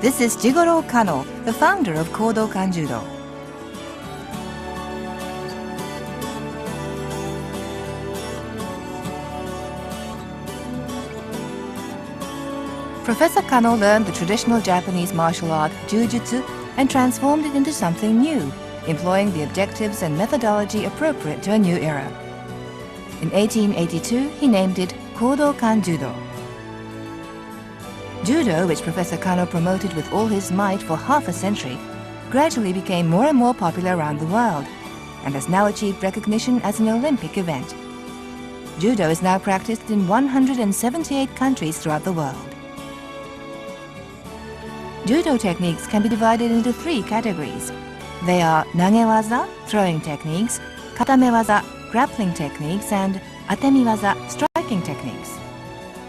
This is Jigoro Kano, the founder of Kodokan Judo. Professor Kano learned the traditional Japanese martial art, Jujutsu, and transformed it into something new, employing the objectives and methodology appropriate to a new era. In 1882, he named it Kodokan Judo. Judo, which Professor Kano promoted with all his might for half a century, gradually became more and more popular around the world, and has now achieved recognition as an Olympic event. Judo is now practiced in 178 countries throughout the world. Judo techniques can be divided into 3 categories. They are nagewaza, throwing techniques, katamewaza, grappling techniques, and atemiwaza, striking techniques.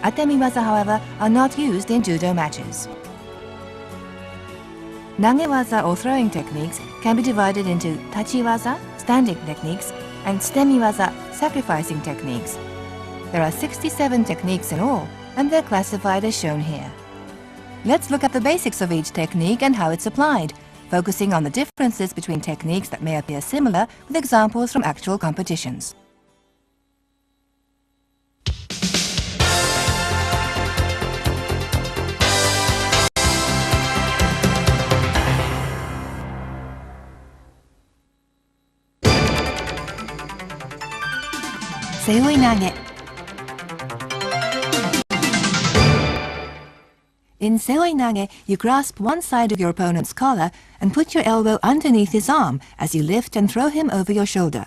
Atemiwaza, however, are not used in judo matches. Nagewaza or throwing techniques can be divided into tachiwaza, standing techniques, and sutemiwaza, sacrificing techniques. There are 67 techniques in all, and they're classified as shown here. Let's look at the basics of each technique and how it's applied, focusing on the differences between techniques that may appear similar with examples from actual competitions. Seoi-nage. In Seoi-nage, you grasp one side of your opponent's collar and put your elbow underneath his arm as you lift and throw him over your shoulder.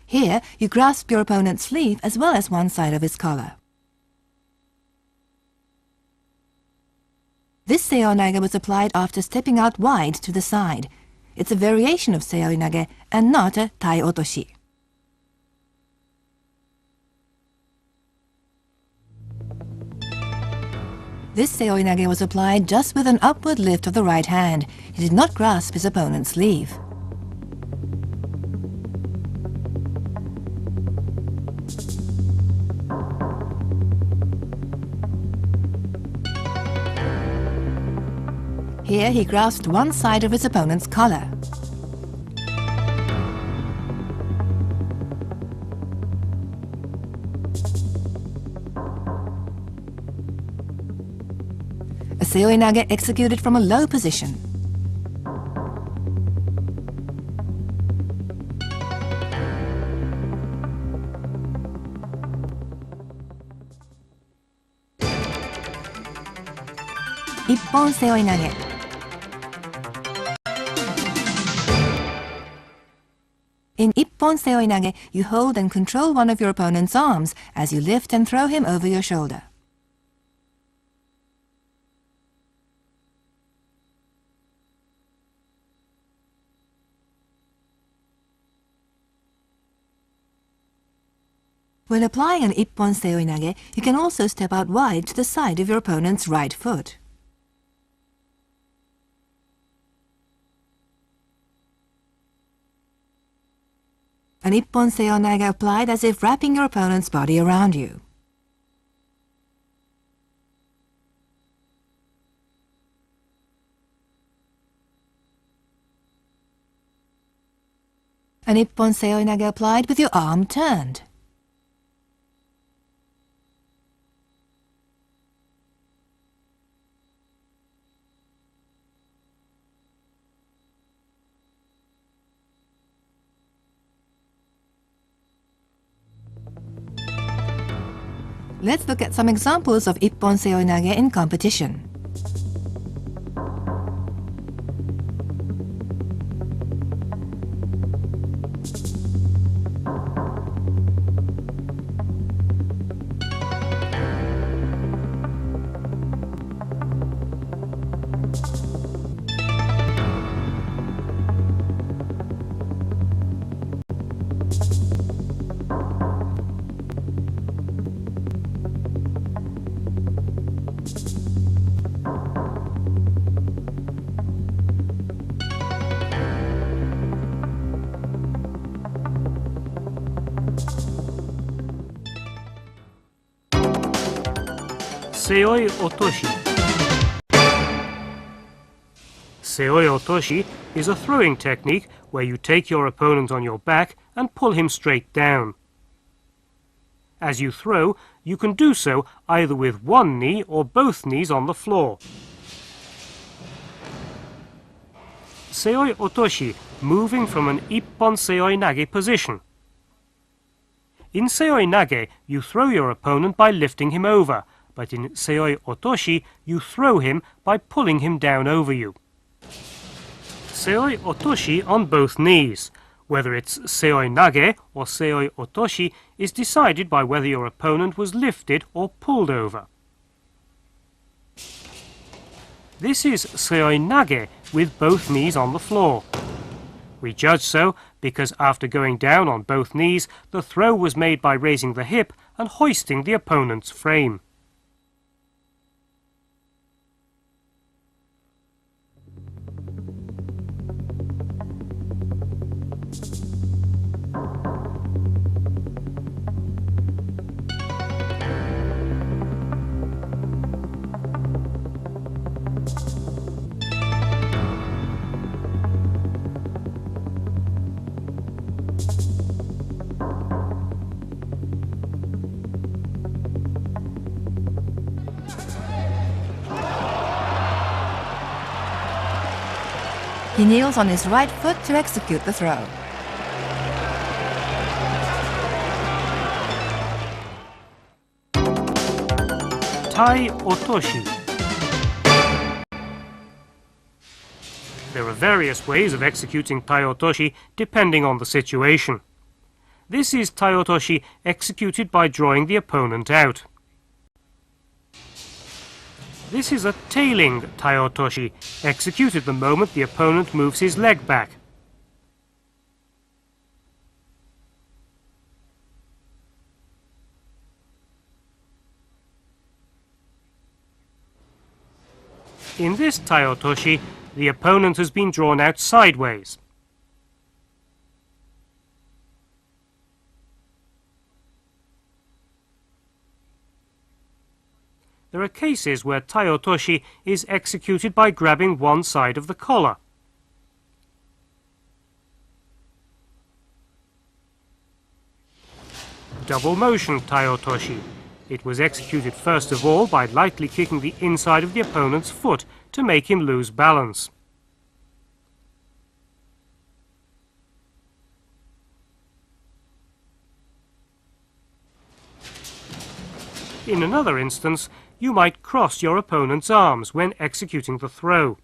Here, you grasp your opponent's sleeve as well as one side of his collar. This Seoi-nage was applied after stepping out wide to the side. It's a variation of Seoi-nage and not a Tai-otoshi. This Seoi-nage was applied just with an upward lift of the right hand. He did not grasp his opponent's sleeve. Here he grasped one side of his opponent's collar. A Seoi-nage executed from a low position. Ippon Seoi-nage. In Ippon Seoi-nage, you hold and control one of your opponent's arms as you lift and throw him over your shoulder. When applying an Ippon Seoi-nage, you can also step out wide to the side of your opponent's right foot. An Ippon Seoi-nage applied as if wrapping your opponent's body around you. An Ippon Seoi-nage applied with your arm turned. Let's look at some examples of Ippon Seoi-nage in competition. Seoi-otoshi. Seoi-otoshi is a throwing technique where you take your opponent on your back and pull him straight down. As you throw, you can do so either with one knee or both knees on the floor. Seoi-otoshi, moving from an Ippon Seoi-nage position. In Seoi-nage, you throw your opponent by lifting him over, but in Seoi-otoshi, you throw him by pulling him down over you. Seoi-otoshi on both knees. Whether it's Seoi-nage or Seoi-otoshi is decided by whether your opponent was lifted or pulled over. This is Seoi-nage with both knees on the floor. We judge so because after going down on both knees, the throw was made by raising the hip and hoisting the opponent's frame. He kneels on his right foot to execute the throw. Tai-otoshi. There are various ways of executing Tai-otoshi depending on the situation. This is Tai-otoshi executed by drawing the opponent out. This is a tailing Tai-otoshi, executed the moment the opponent moves his leg back. In this Tai-otoshi, the opponent has been drawn out sideways. There are cases where Tai-otoshi is executed by grabbing one side of the collar. Double motion Tai-otoshi. It was executed first of all by lightly kicking the inside of the opponent's foot to make him lose balance. In another instance, you might cross your opponent's arms when executing the throw.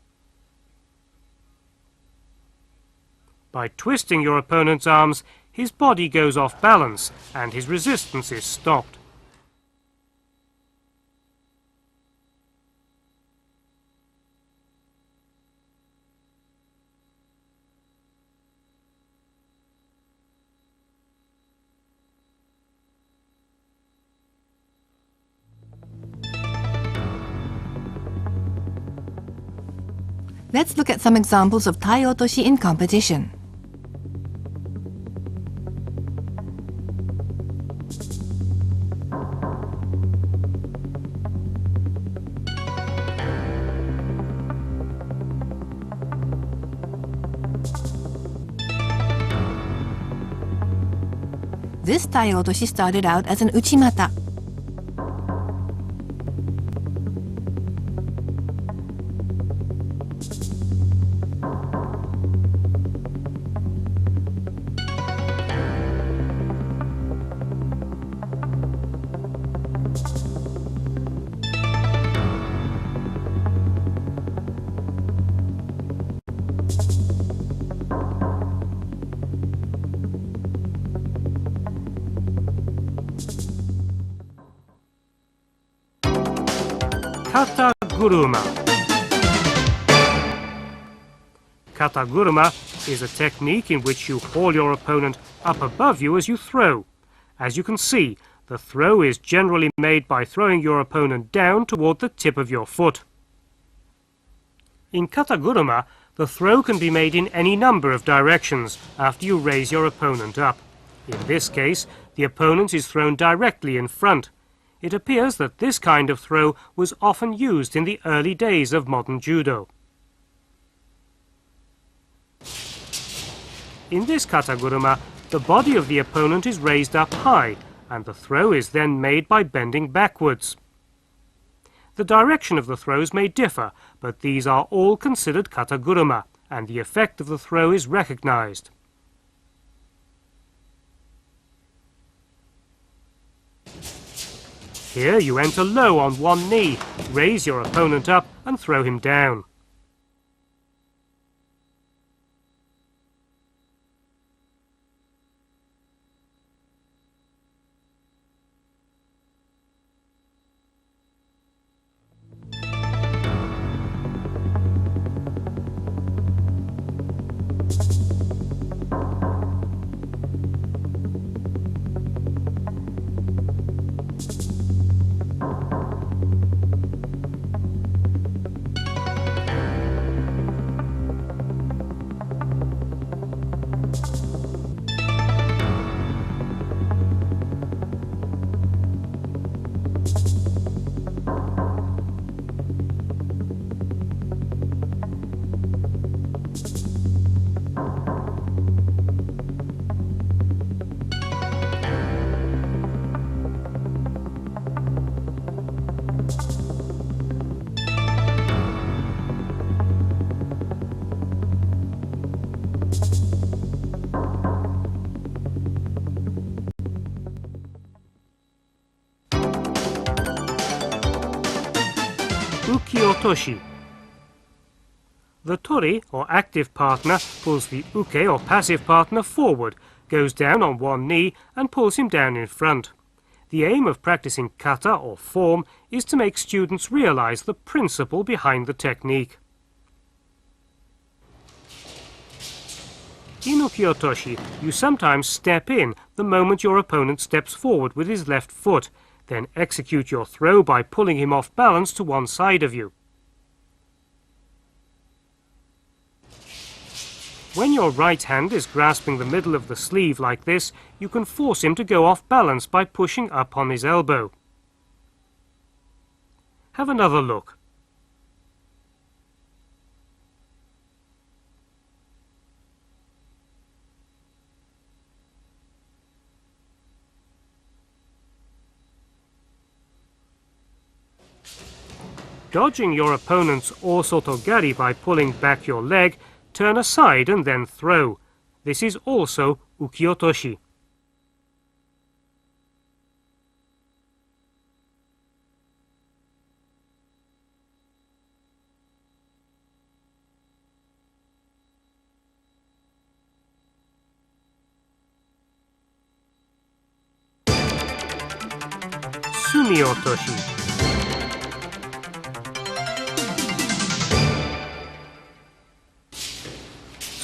By twisting your opponent's arms, his body goes off balance and his resistance is stopped. Let's look at some examples of Tai-otoshi in competition. This Tai-otoshi started out as an Uchimata. Kata-guruma. Kata-guruma is a technique in which you haul your opponent up above you as you throw. As you can see, the throw is generally made by throwing your opponent down toward the tip of your foot. In Kata-guruma, the throw can be made in any number of directions after you raise your opponent up. In this case, the opponent is thrown directly in front. It appears that this kind of throw was often used in the early days of modern judo. In this Kata-guruma, the body of the opponent is raised up high, and the throw is then made by bending backwards. The direction of the throws may differ, but these are all considered Kata-guruma, and the effect of the throw is recognized. Here you enter low on one knee, raise your opponent up and throw him down. Uki-otoshi. The tori, or active partner, pulls the uke, or passive partner, forward, goes down on one knee and pulls him down in front. The aim of practicing kata, or form, is to make students realize the principle behind the technique. In Uki-otoshi, you sometimes step in the moment your opponent steps forward with his left foot, then execute your throw by pulling him off balance to one side of you. When your right hand is grasping the middle of the sleeve like this, you can force him to go off balance by pushing up on his elbow. Have another look. Dodging your opponent's Morote-gari by pulling back your leg, turn aside and then throw. This is also Uki-otoshi. Sumi-otoshi.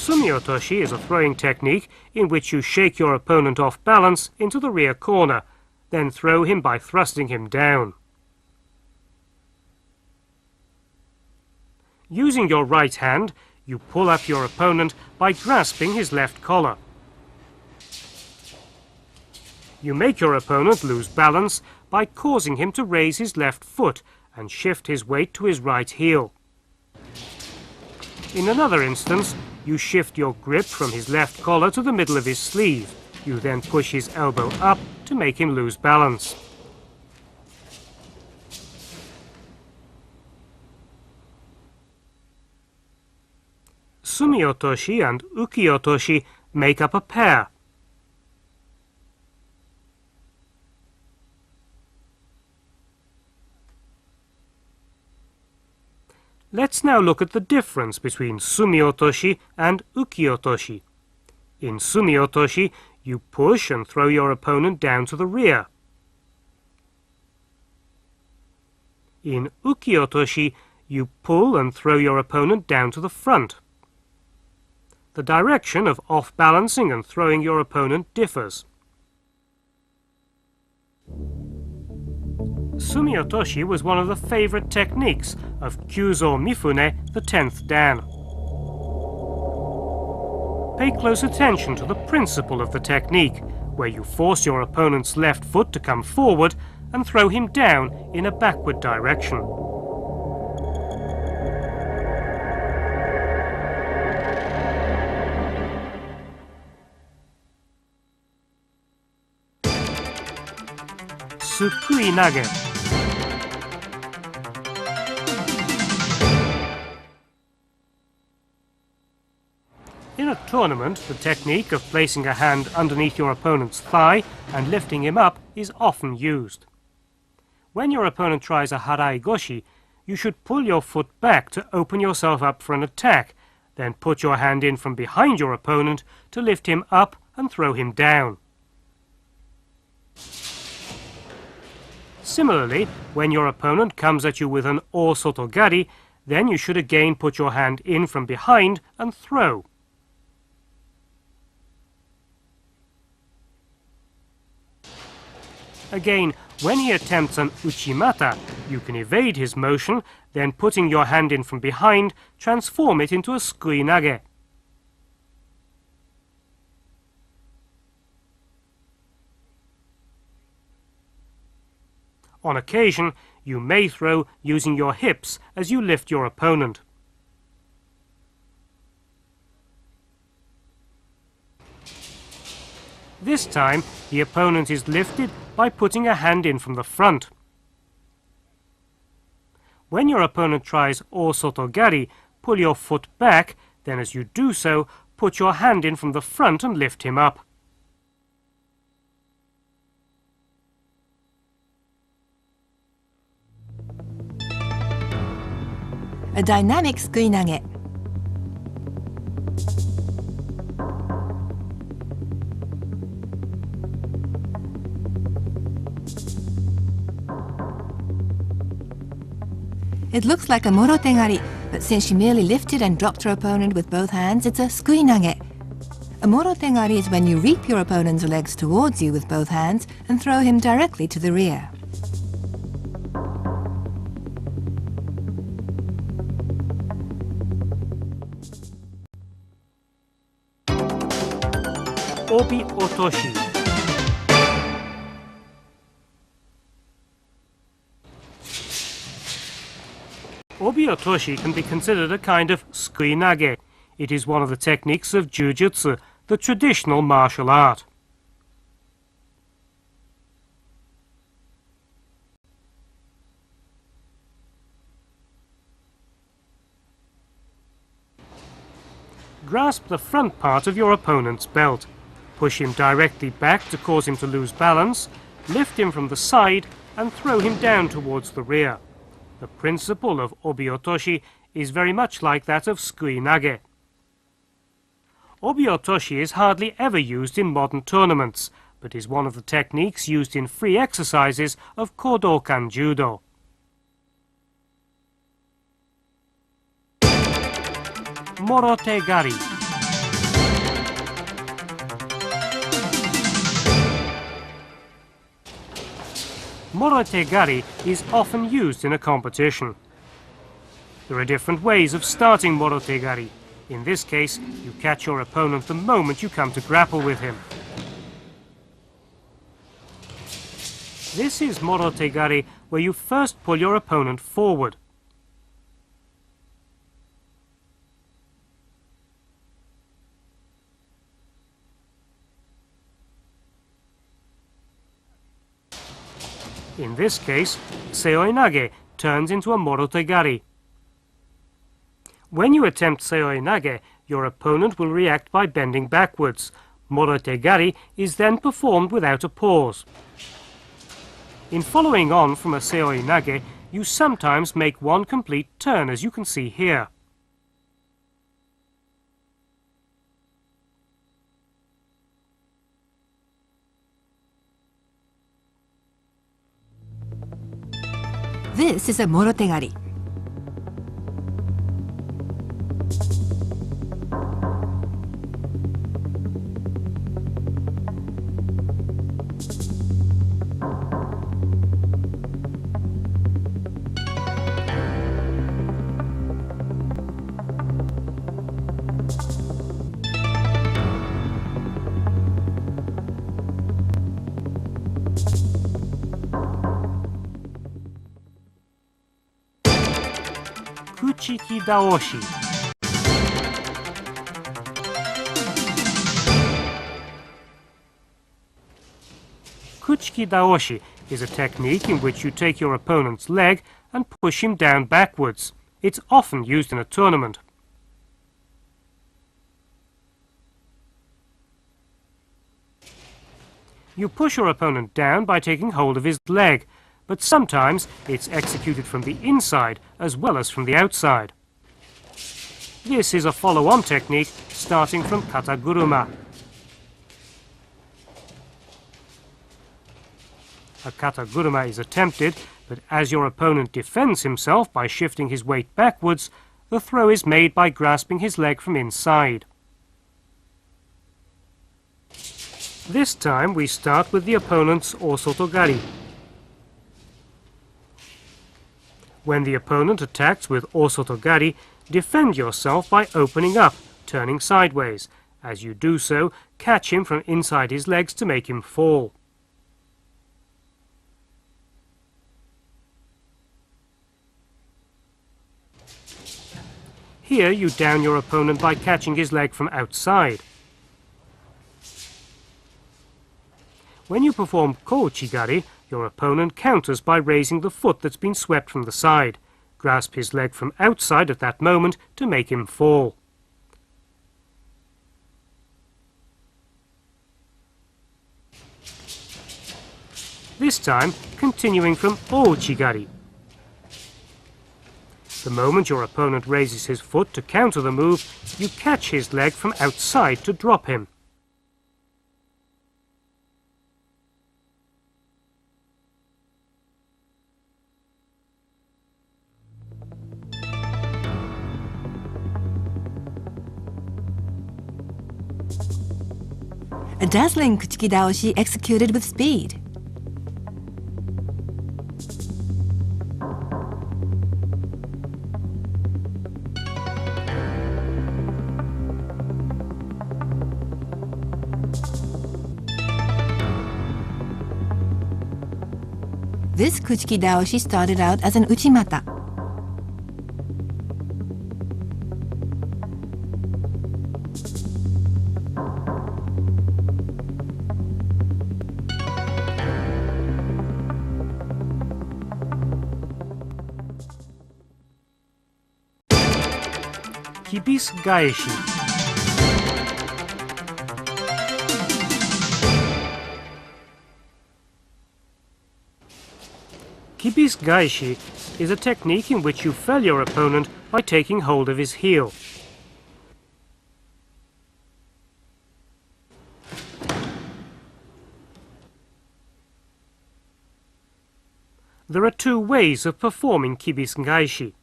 Sumi-otoshi is a throwing technique in which you shake your opponent off balance into the rear corner, then throw him by thrusting him down. Using your right hand, you pull up your opponent by grasping his left collar. You make your opponent lose balance by causing him to raise his left foot and shift his weight to his right heel. In another instance, you shift your grip from his left collar to the middle of his sleeve. You then push his elbow up to make him lose balance. Sumi-otoshi and Uki-otoshi make up a pair. Let's now look at the difference between Sumi-otoshi and Uki-otoshi. In Sumi-otoshi, you push and throw your opponent down to the rear. In Uki-otoshi, you pull and throw your opponent down to the front. The direction of off-balancing and throwing your opponent differs. Sumi-otoshi was one of the favorite techniques of Kyuzo Mifune, the 10th Dan. Pay close attention to the principle of the technique, where you force your opponent's left foot to come forward and throw him down in a backward direction. Sukui-nage. In a tournament, the technique of placing a hand underneath your opponent's thigh and lifting him up is often used. When your opponent tries a Harai-goshi, you should pull your foot back to open yourself up for an attack, then put your hand in from behind your opponent to lift him up and throw him down. Similarly, when your opponent comes at you with an Morote-gari, then you should again put your hand in from behind and throw. Again, when he attempts an Uchimata, you can evade his motion, then putting your hand in from behind, transform it into a Sukui-nage. On occasion, you may throw using your hips as you lift your opponent. This time, the opponent is lifted by putting a hand in from the front. When your opponent tries Morote-gari, pull your foot back, then as you do so, put your hand in from the front and lift him up. A dynamic Sukui-nage. It looks like a Morote-gari, but since she merely lifted and dropped her opponent with both hands, it's a Sukui-nage. A Morote-gari is when you reap your opponent's legs towards you with both hands and throw him directly to the rear. Obi-otoshi. Obi-otoshi can be considered a kind of Sukui-nage. It is one of the techniques of Jujutsu, the traditional martial art. Grasp the front part of your opponent's belt. Push him directly back to cause him to lose balance, lift him from the side and throw him down towards the rear. The principle of Obi-otoshi is very much like that of Sukui-nage. Obi-otoshi is hardly ever used in modern tournaments, but is one of the techniques used in free exercises of Kodokan Judo. Morote-gari. Morote-gari is often used in a competition. There are different ways of starting Morote-gari. In this case, you catch your opponent the moment you come to grapple with him. This is Morote-gari, where you first pull your opponent forward. In this case, Seoi-nage turns into a Morote-gari. When you attempt Seoi-nage, your opponent will react by bending backwards. Morote-gari is then performed without a pause. In following on from a Seoi-nage, you sometimes make one complete turn, as you can see here. This is a Morote-gari. Kuchiki-daoshi. Kuchiki-daoshi is a technique in which you take your opponent's leg and push him down backwards. It's often used in a tournament. You push your opponent down by taking hold of his leg, but sometimes it's executed from the inside as well as from the outside. This is a follow-on technique starting from Kata-guruma. A Kata-guruma is attempted, but as your opponent defends himself by shifting his weight backwards, the throw is made by grasping his leg from inside. This time we start with the opponent's Morote-gari. When the opponent attacks with Morote-gari, defend yourself by opening up, turning sideways. As you do so, catch him from inside his legs to make him fall. Here you down your opponent by catching his leg from outside. When you perform Kouchi-gari, your opponent counters by raising the foot that's been swept from the side. Grasp his leg from outside at that moment to make him fall. This time, continuing from Uki-gari. The moment your opponent raises his foot to counter the move, you catch his leg from outside to drop him. A dazzling Kuchiki-daoshi executed with speed. This Kuchiki-daoshi started out as an Uchimata. Kibisu-gaeshi. Kibisu-gaeshi is a technique in which you fell your opponent by taking hold of his heel. There are two ways of performing Kibisu-gaeshi.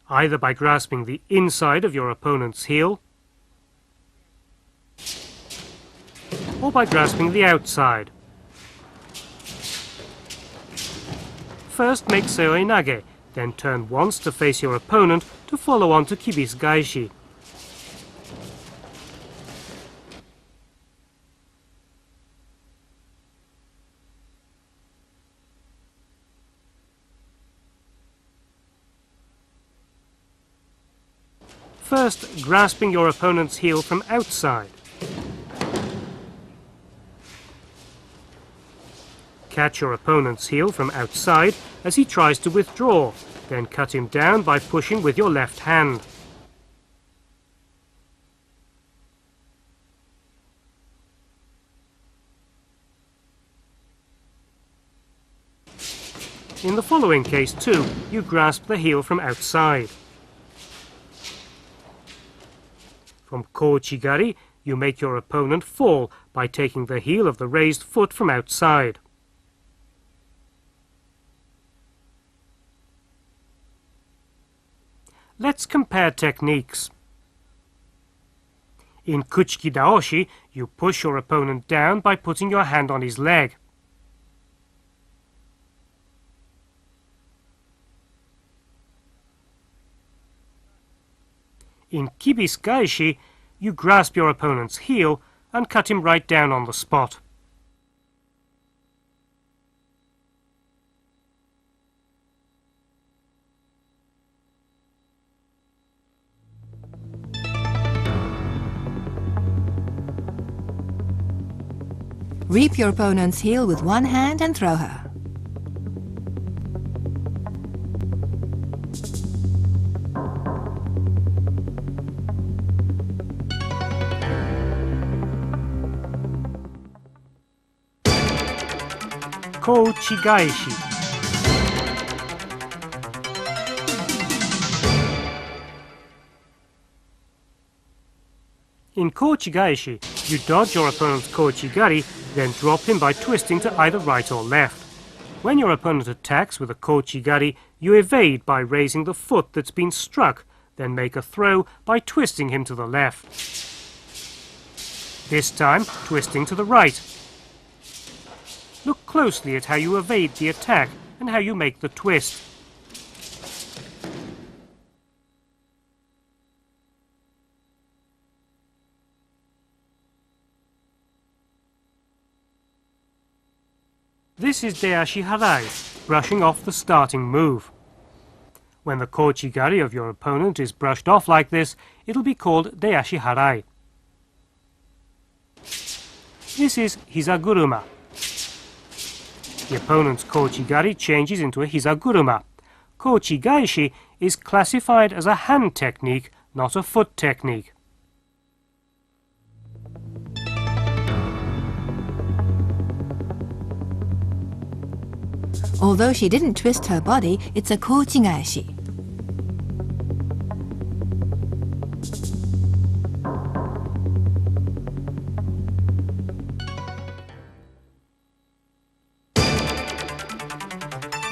Either by grasping the inside of your opponent's heel, or by grasping the outside. First make Seoi-nage, then turn once to face your opponent to follow on to Kibisu-gaeshi. First, grasping your opponent's heel from outside. Catch your opponent's heel from outside as he tries to withdraw, then cut him down by pushing with your left hand. In the following case too, you grasp the heel from outside. From Kouchi-gari, you make your opponent fall by taking the heel of the raised foot from outside. Let's compare techniques. In Kuchiki-daoshi, you push your opponent down by putting your hand on his leg. In Kibisu-gaeshi, you grasp your opponent's heel and cut him right down on the spot. Reap your opponent's heel with one hand and throw her. Kouchi-gaeshi. In Kouchi-gaeshi, you dodge your opponent's Kouchi-gari, then drop him by twisting to either right or left. When your opponent attacks with a Kouchi-gari, you evade by raising the foot that's been struck, then make a throw by twisting him to the left. This time, twisting to the right. Look closely at how you evade the attack and how you make the twist. This is Deashi-harai, brushing off the starting move. When the Kouchi-gari of your opponent is brushed off like this, it'll be called Deashi-harai. This is Hiza-guruma. The opponent's Kouchi-gari changes into a Hiza-guruma. Kochi-gaeshi is classified as a hand technique, not a foot technique. Although she didn't twist her body, it's a Kouchi-gaeshi.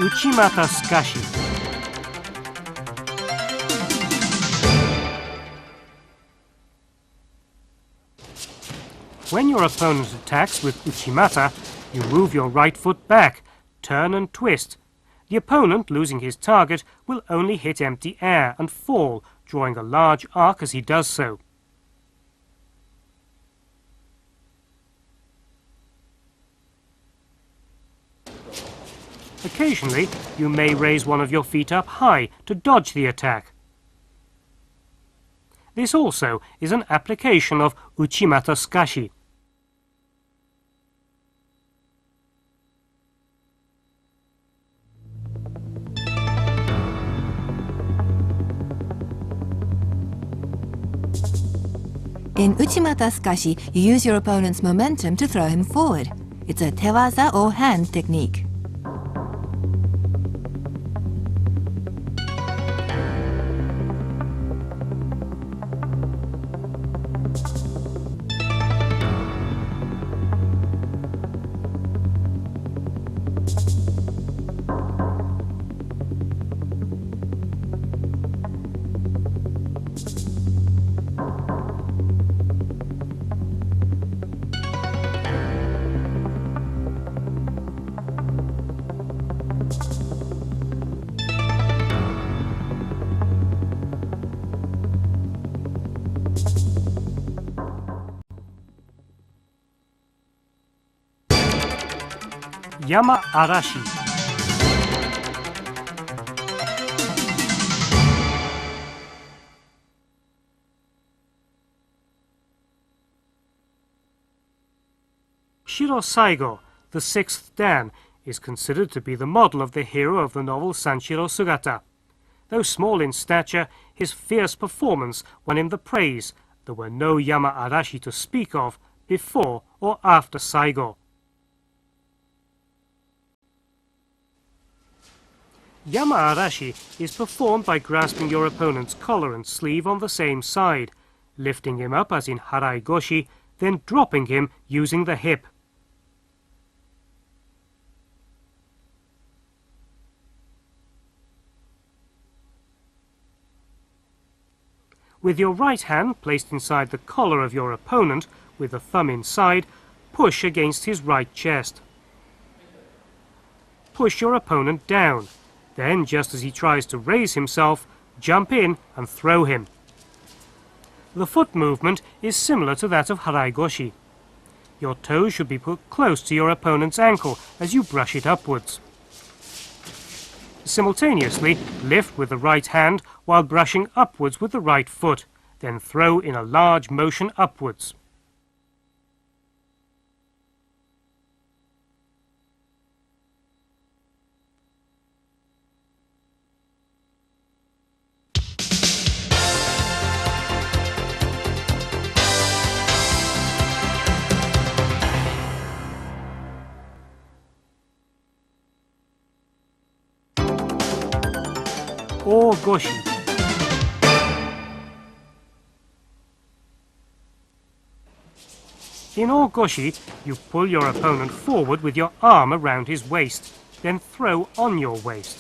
Uchimata-sukashi. When your opponent attacks with Uchimata, you move your right foot back, turn and twist. The opponent, losing his target, will only hit empty air and fall, drawing a large arc as he does so. Occasionally, you may raise one of your feet up high to dodge the attack. This also is an application of Uchimata-sukashi. In Uchimata-sukashi, you use your opponent's momentum to throw him forward. It's a tewaza or hand technique. Yama-arashi. Shiro-saigo, the sixth dan, is considered to be the model of the hero of the novel Sanshiro Sugata. Though small in stature, his fierce performance won him the praise. There were no Yama-arashi to speak of before or after Saigo. Yama-arashi is performed by grasping your opponent's collar and sleeve on the same side, lifting him up as in Harai-goshi, then dropping him using the hip. With your right hand placed inside the collar of your opponent, with the thumb inside, push against his right chest. Push your opponent down. Then, just as he tries to raise himself, jump in and throw him. The foot movement is similar to that of Harai-goshi. Your toes should be put close to your opponent's ankle as you brush it upwards. Simultaneously, lift with the right hand while brushing upwards with the right foot, then throw in a large motion upwards. O-goshi. In O-goshi, you pull your opponent forward with your arm around his waist, then throw on your waist.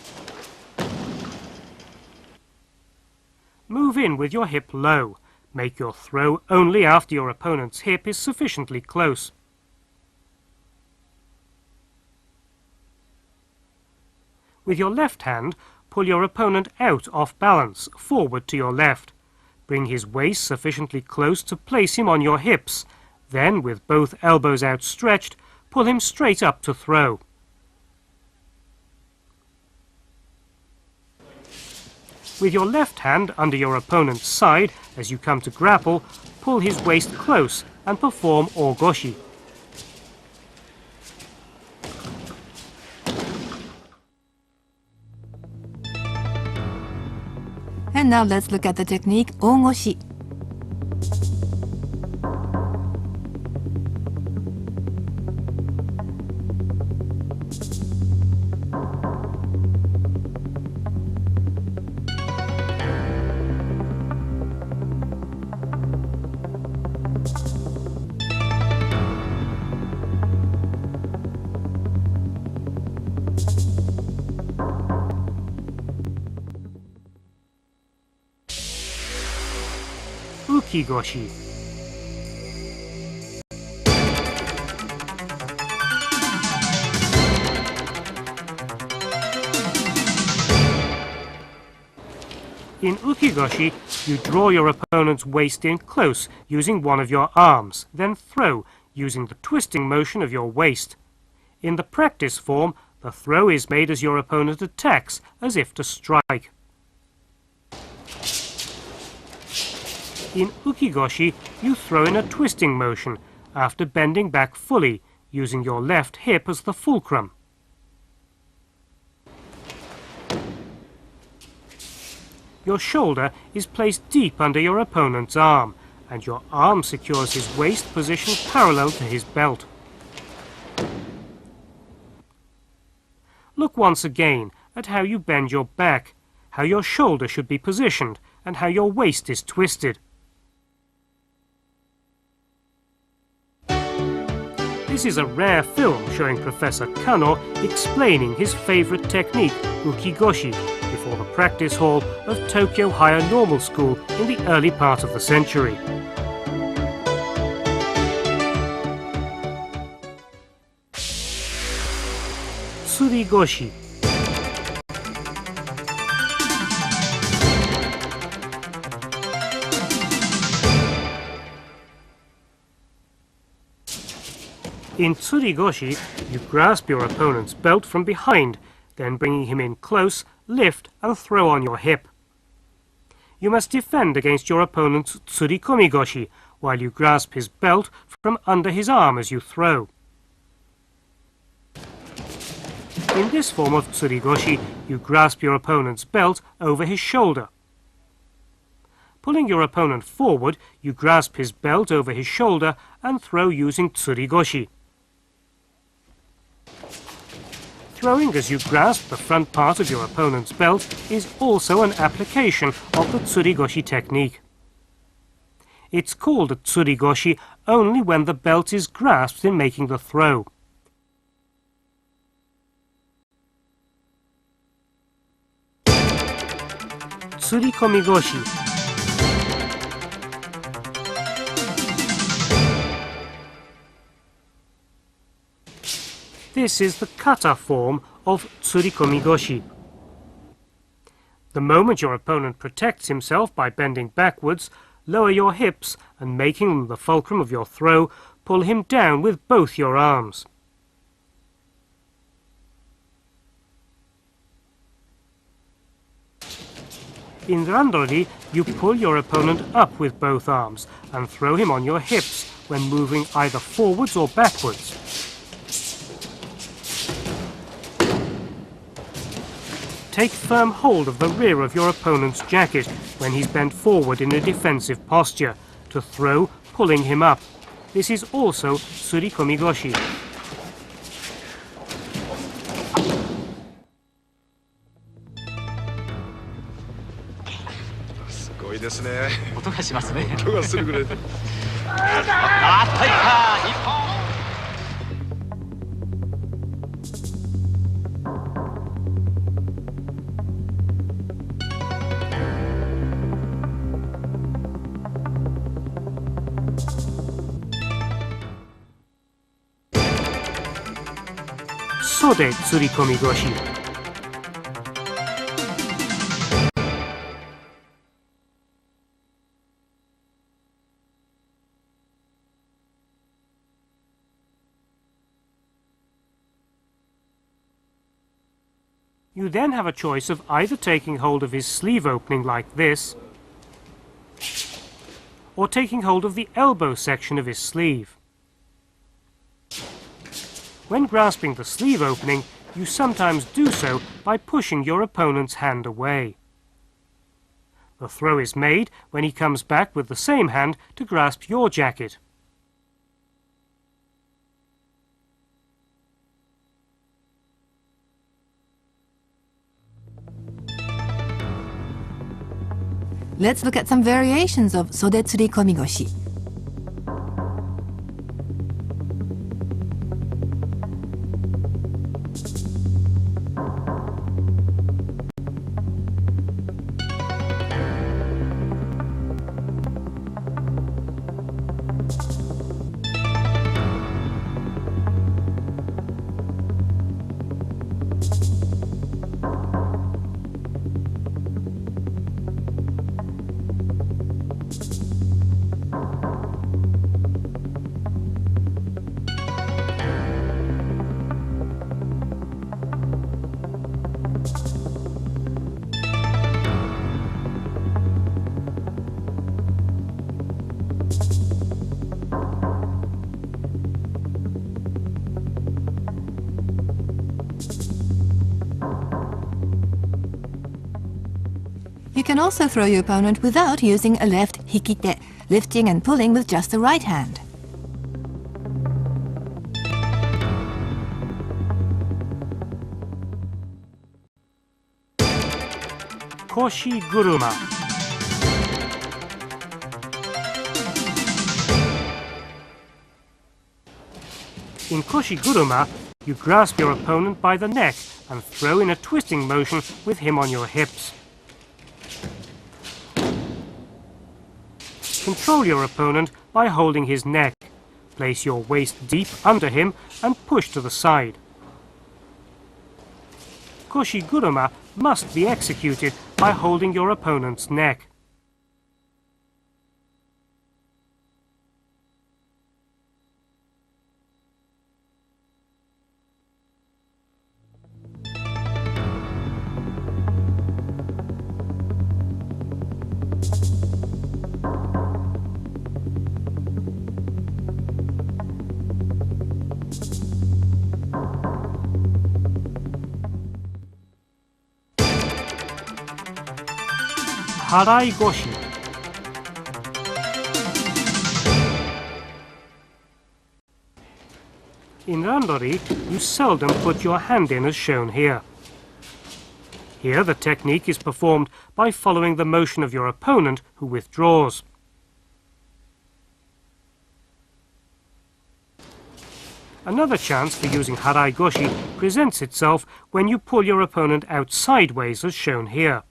Move in with your hip low. Make your throw only after your opponent's hip is sufficiently close. With your left hand, pull your opponent out off balance, forward to your left. Bring his waist sufficiently close to place him on your hips. Then, with both elbows outstretched, pull him straight up to throw. With your left hand under your opponent's side, as you come to grapple, pull his waist close and perform O-goshi. And now let's look at the technique O-goshi. Uki-goshi. In Uki-goshi, you draw your opponent's waist in close using one of your arms, then throw using the twisting motion of your waist. In the practice form, the throw is made as your opponent attacks, as if to strike. In Uki-goshi, you throw in a twisting motion, after bending back fully, using your left hip as the fulcrum. Your shoulder is placed deep under your opponent's arm, and your arm secures his waist position parallel to his belt. Look once again at how you bend your back, how your shoulder should be positioned, and how your waist is twisted. This is a rare film showing Professor Kano explaining his favorite technique, Uki-goshi, before the practice hall of Tokyo Higher Normal School in the early part of the century. Tsuri-goshi. In Tsuri-goshi, you grasp your opponent's belt from behind, then bringing him in close, lift and throw on your hip. You must defend against your opponent's Tsuri-komi-goshi while you grasp his belt from under his arm as you throw. In this form of Tsuri-goshi, you grasp your opponent's belt over his shoulder. Pulling your opponent forward, you grasp his belt over his shoulder and throw using Tsuri-goshi. Throwing as you grasp the front part of your opponent's belt is also an application of the Tsuri-goshi technique. It's called a Tsuri-goshi only when the belt is grasped in making the throw. Tsuri-komi-goshi. This is the kata form of Tsuri-komi-goshi. The moment your opponent protects himself by bending backwards, lower your hips and making them the fulcrum of your throw, pull him down with both your arms. In randori, you pull your opponent up with both arms and throw him on your hips when moving either forwards or backwards. Take firm hold of the rear of your opponent's jacket when he's bent forward in a defensive posture, to throw, pulling him up. This is also Tsuri-komi-goshi. ですね。音がしますね。音がするぐらいで。あっといった日本。Sode-tsurikomi-goshi. You then have a choice of either taking hold of his sleeve opening like this, or taking hold of the elbow section of his sleeve. When grasping the sleeve opening, you sometimes do so by pushing your opponent's hand away. The throw is made when he comes back with the same hand to grasp your jacket. Let's look at some variations of Sode-tsurikomi-goshi. You can also throw your opponent without using a left hikite, lifting and pulling with just the right hand. Koshi-guruma. In Koshi-guruma, you grasp your opponent by the neck and throw in a twisting motion with him on your hips. Control your opponent by holding his neck. Place your waist deep under him and push to the side. Koshi-guruma must be executed by holding your opponent's neck. Harai-goshi. In randori, you seldom put your hand in as shown here. Here the technique is performed by following the motion of your opponent who withdraws. Another chance for using Harai-goshi presents itself when you pull your opponent out sideways as shown here.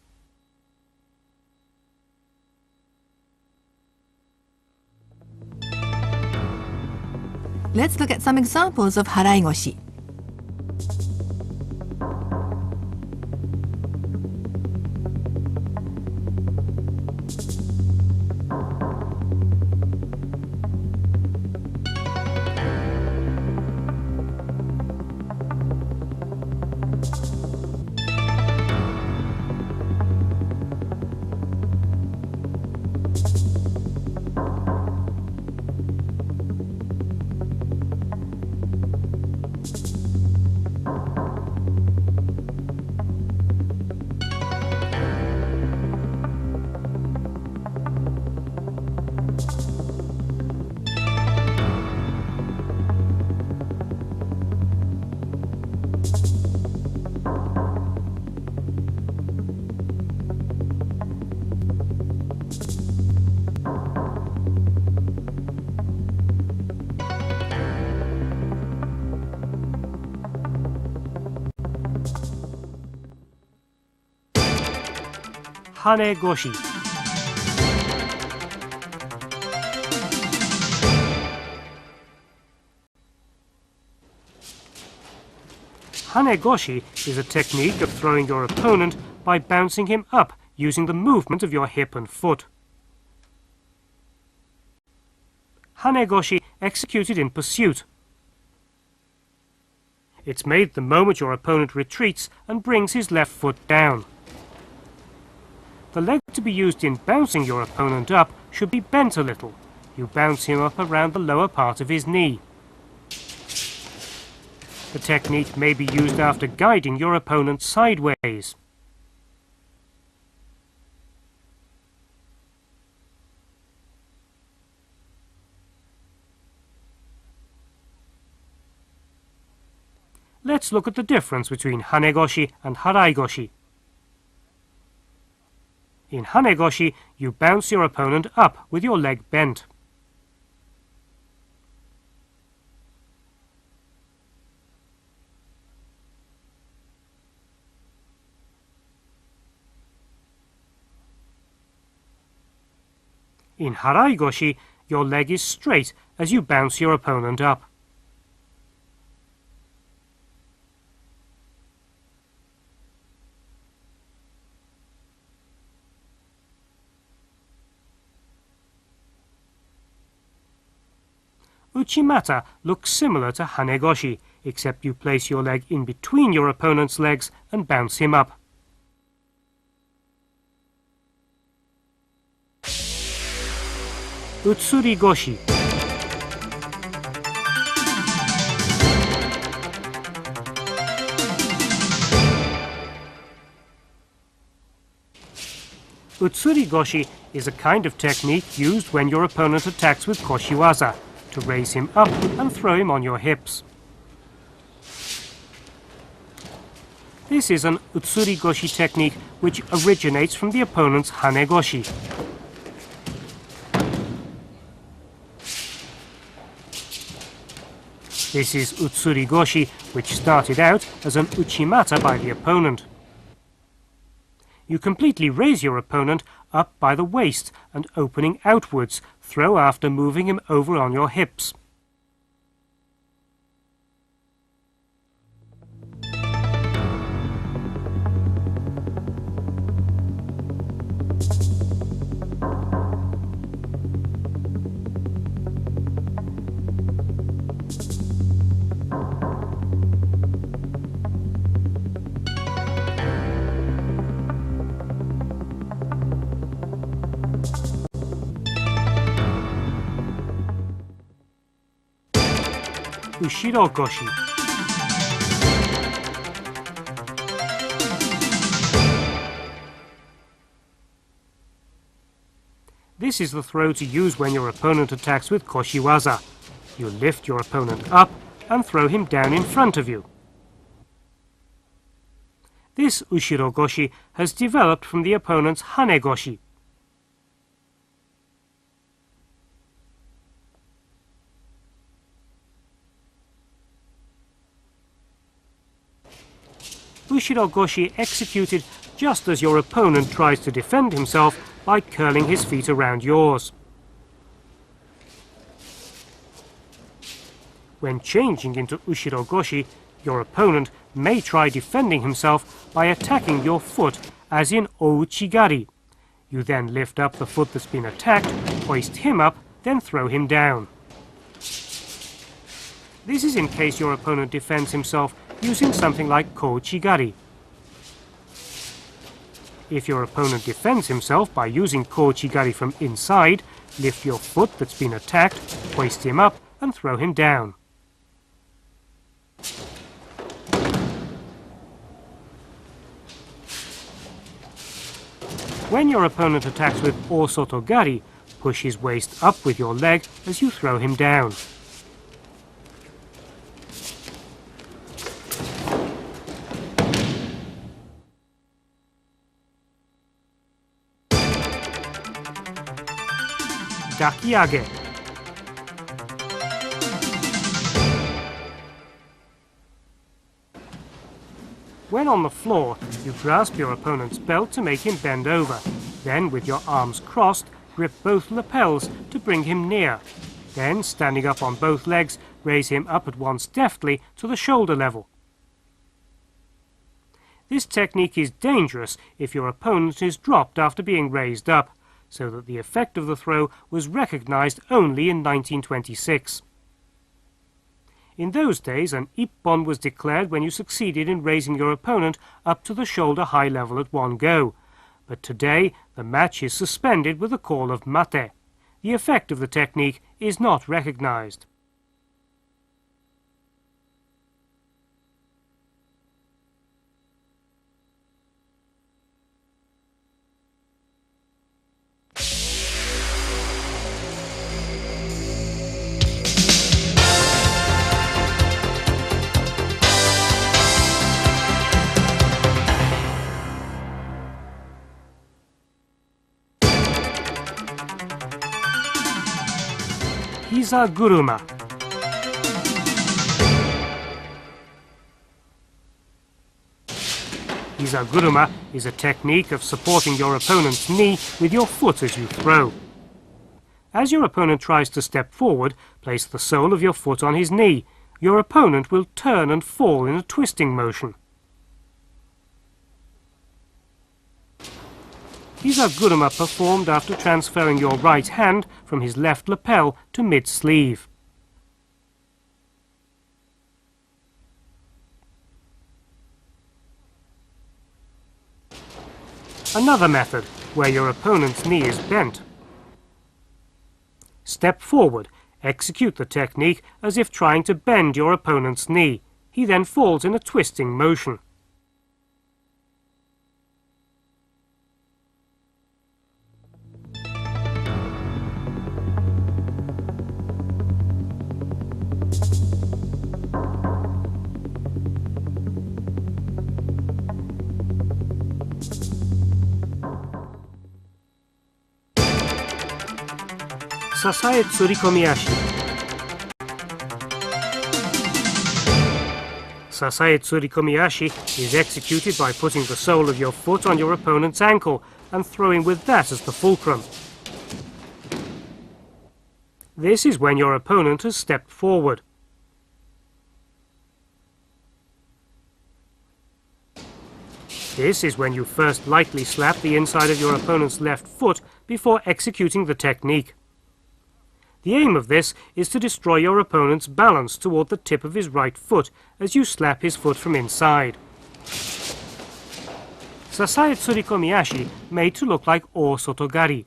Let's look at some examples of Harai-goshi. Hane-goshi. Hane-goshi is a technique of throwing your opponent by bouncing him up using the movement of your hip and foot. Hane-goshi executed in pursuit. It's made the moment your opponent retreats and brings his left foot down. The leg to be used in bouncing your opponent up should be bent a little. You bounce him up around the lower part of his knee. The technique may be used after guiding your opponent sideways. Let's look at the difference between Hane-goshi and Harai-goshi. In Hane-goshi, you bounce your opponent up with your leg bent. In Harai-goshi, your leg is straight as you bounce your opponent up. Uchimata looks similar to Hane-goshi, except you place your leg in between your opponent's legs and bounce him up. Utsuri-goshi. Utsuri-goshi is a kind of technique used when your opponent attacks with koshi-waza, to raise him up and throw him on your hips. This is an Utsuri-goshi technique which originates from the opponent's Hane-goshi. This is Utsuri-goshi, which started out as an Uchimata by the opponent. You completely raise your opponent up by the waist and opening outwards, throw after moving him over on your hips. Ushiro-goshi. This is the throw to use when your opponent attacks with koshi-waza. You lift your opponent up and throw him down in front of you. This Ushiro-goshi has developed from the opponent's Hane-goshi. Ushiro-goshi executed just as your opponent tries to defend himself by curling his feet around yours. When changing into Ushiro-goshi, your opponent may try defending himself by attacking your foot, as in Ouchi-gari. You then lift up the foot that's been attacked, hoist him up, then throw him down. This is in case your opponent defends himself using something like Kouchi-gari. If your opponent defends himself by using Kouchi-gari from inside, lift your foot that's been attacked, hoist him up, and throw him down. When your opponent attacks with O-soto-gari, push his waist up with your leg as you throw him down. Daki-age. When on the floor, you grasp your opponent's belt to make him bend over. Then, with your arms crossed, grip both lapels to bring him near. Then, standing up on both legs, raise him up at once deftly to the shoulder level. This technique is dangerous if your opponent is dropped after being raised up, so that the effect of the throw was recognized only in 1926. In those days, an ippon was declared when you succeeded in raising your opponent up to the shoulder-high level at one go. But today, the match is suspended with a call of mate. The effect of the technique is not recognized. Hiza-guruma. Hiza-guruma is a technique of supporting your opponent's knee with your foot as you throw. As your opponent tries to step forward, place the sole of your foot on his knee. Your opponent will turn and fall in a twisting motion. Hiza-guruma performed after transferring your right hand from his left lapel to mid-sleeve. Another method, where your opponent's knee is bent. Step forward, execute the technique as if trying to bend your opponent's knee. He then falls in a twisting motion. Sasae-tsurikomi-ashi. Sasae-tsurikomi-ashi is executed by putting the sole of your foot on your opponent's ankle and throwing with that as the fulcrum. This is when your opponent has stepped forward. This is when you first lightly slap the inside of your opponent's left foot before executing the technique. The aim of this is to destroy your opponent's balance toward the tip of his right foot as you slap his foot from inside. Sasae-tsurikomi-ashi made to look like O-soto-gari.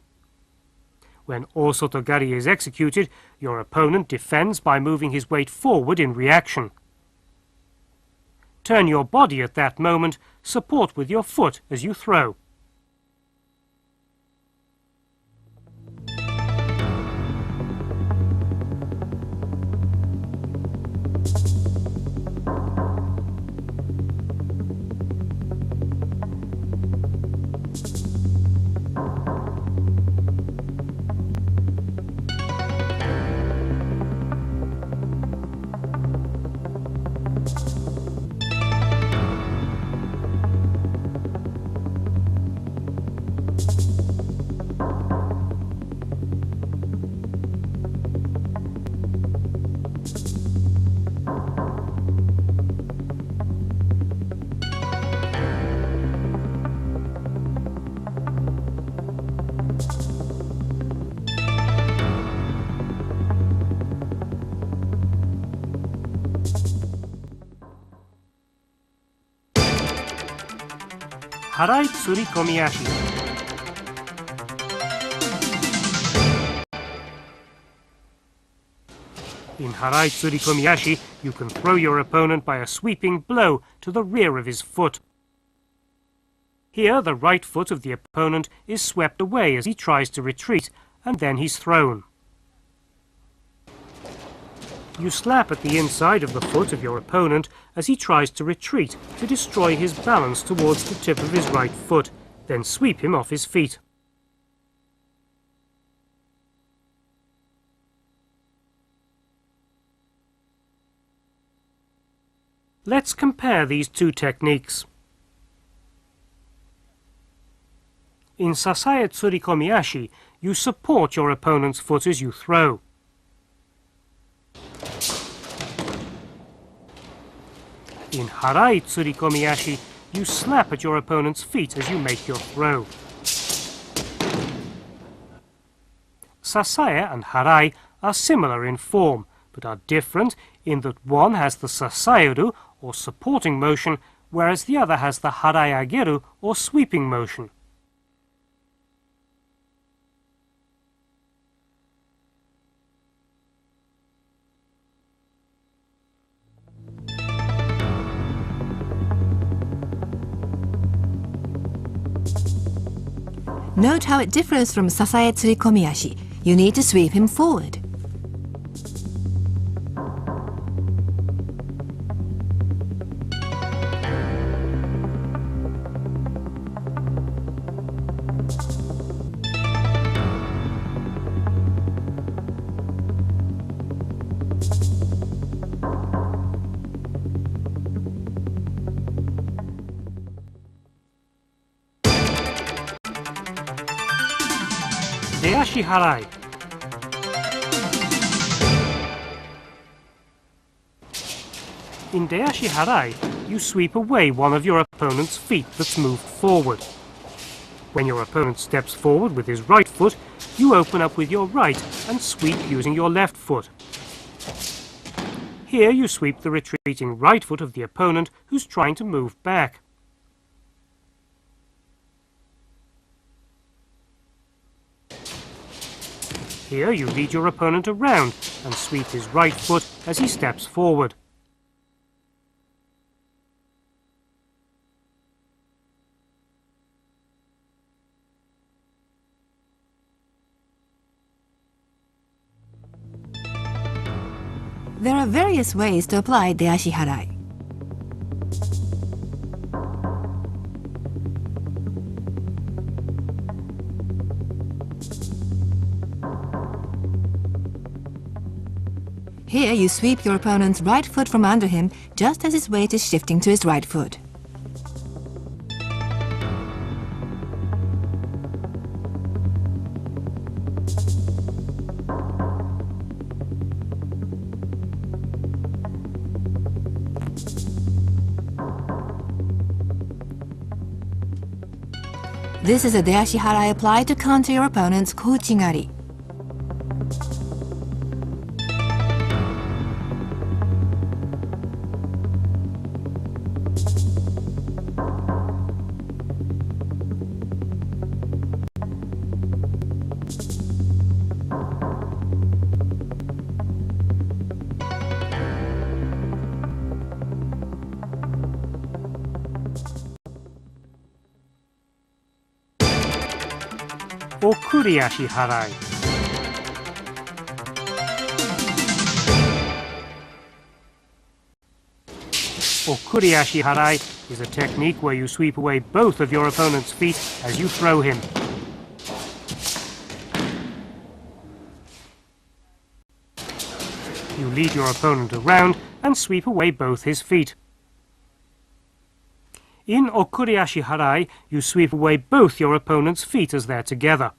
When O-soto-gari is executed, your opponent defends by moving his weight forward in reaction. Turn your body at that moment, support with your foot as you throw. Harai-tsurikomi-ashi. In Harai-tsurikomi-ashi, you can throw your opponent by a sweeping blow to the rear of his foot. Here, the right foot of the opponent is swept away as he tries to retreat, and then he's thrown. You slap at the inside of the foot of your opponent as he tries to retreat to destroy his balance towards the tip of his right foot, then sweep him off his feet. Let's compare these two techniques. In Sasae-tsurikomi-ashi, you support your opponent's foot as you throw. In Harai-tsurikomi-ashi, you slap at your opponent's feet as you make your throw. Sasae and Harai are similar in form, but are different in that one has the sasaeru, or supporting motion, whereas the other has the harai-ageru, or sweeping motion. Note how it differs from Sasae-tsurikomi-ashi. You need to sweep him forward. Deashi-harai. In Deashi-harai, you sweep away one of your opponent's feet that's moved forward. When your opponent steps forward with his right foot, you open up with your right and sweep using your left foot. Here you sweep the retreating right foot of the opponent who's trying to move back. Here you lead your opponent around and sweep his right foot as he steps forward. There are various ways to apply Deashi-harai. Here you sweep your opponent's right foot from under him just as his weight is shifting to his right foot. This is a Deashi-harai applied to counter your opponent's Kouchi-gari. Okuri-ashi-harai. Okuri-ashi-harai is a technique where you sweep away both of your opponent's feet as you throw him. You lead your opponent around and sweep away both his feet. In Okuri-ashi-harai, you sweep away both your opponent's feet as they're together.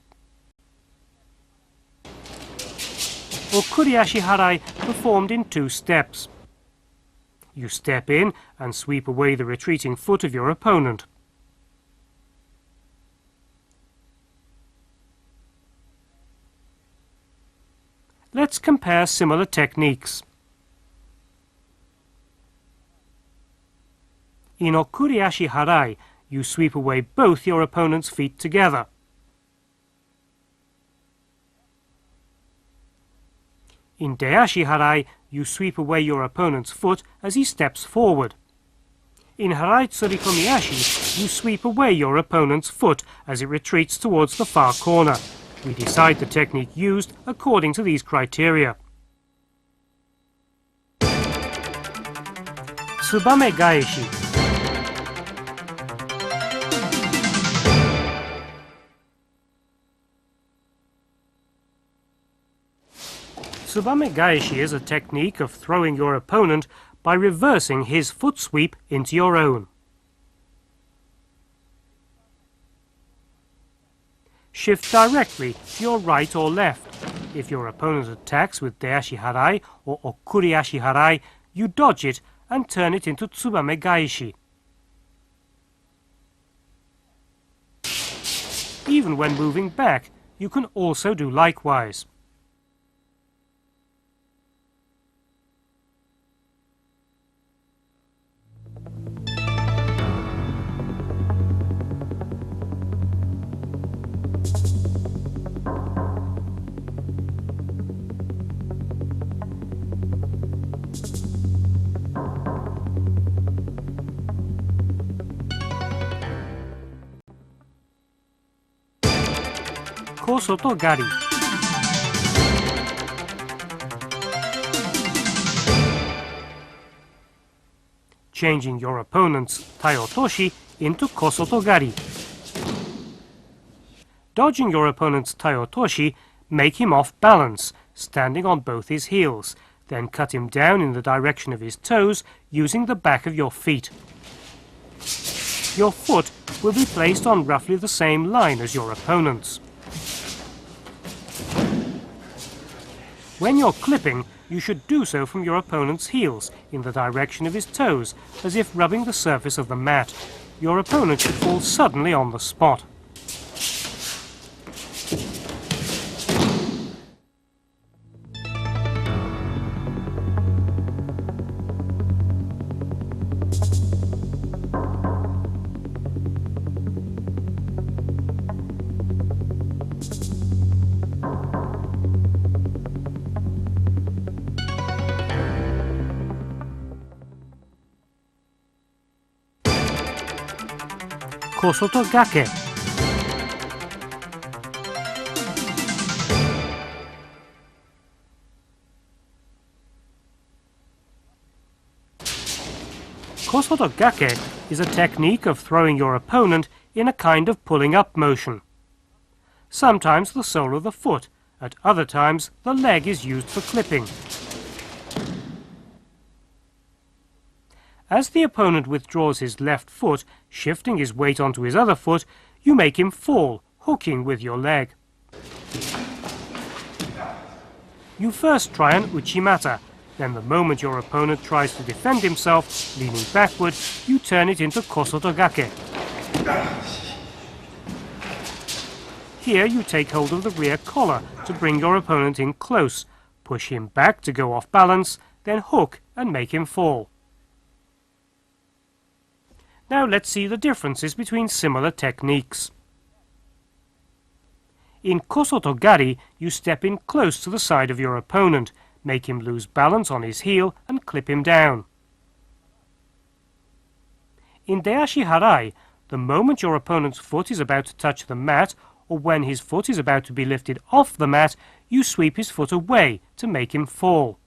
Okuri-ashi-harai performed in 2 steps. You step in and sweep away the retreating foot of your opponent. Let's compare similar techniques. In Okuri-ashi-harai, you sweep away both your opponent's feet together. In Deashi-harai, you sweep away your opponent's foot as he steps forward. In Harai-tsurikomi-ashi, you sweep away your opponent's foot as it retreats towards the far corner. We decide the technique used according to these criteria. Tsubame-gaeshi. Tsubame-gaeshi is a technique of throwing your opponent by reversing his foot sweep into your own. Shift directly to your right or left. If your opponent attacks with Deashi-harai or Okuri-ashi-harai, you dodge it and turn it into Tsubame-gaeshi. Even when moving back, you can also do likewise. Kosoto-gari. Changing your opponent's Tai-otoshi into Kosoto-gari. Dodging your opponent's Tai-otoshi, make him off balance, standing on both his heels, then cut him down in the direction of his toes using the back of your feet. Your foot will be placed on roughly the same line as your opponent's. When you're clipping, you should do so from your opponent's heels, in the direction of his toes, as if rubbing the surface of the mat. Your opponent should fall suddenly on the spot. Kosoto-gake. Kosoto-gake is a technique of throwing your opponent in a kind of pulling up motion. Sometimes the sole of the foot, at other times the leg is used for clipping. As the opponent withdraws his left foot, shifting his weight onto his other foot, you make him fall, hooking with your leg. You first try an uchimata, then the moment your opponent tries to defend himself, leaning backward, you turn it into kosoto-gake. Here you take hold of the rear collar to bring your opponent in close, push him back to go off balance, then hook and make him fall. Now let's see the differences between similar techniques. In Kosoto-gari, you step in close to the side of your opponent, make him lose balance on his heel and clip him down. In Deashi-harai, the moment your opponent's foot is about to touch the mat, or when his foot is about to be lifted off the mat, you sweep his foot away to make him fall.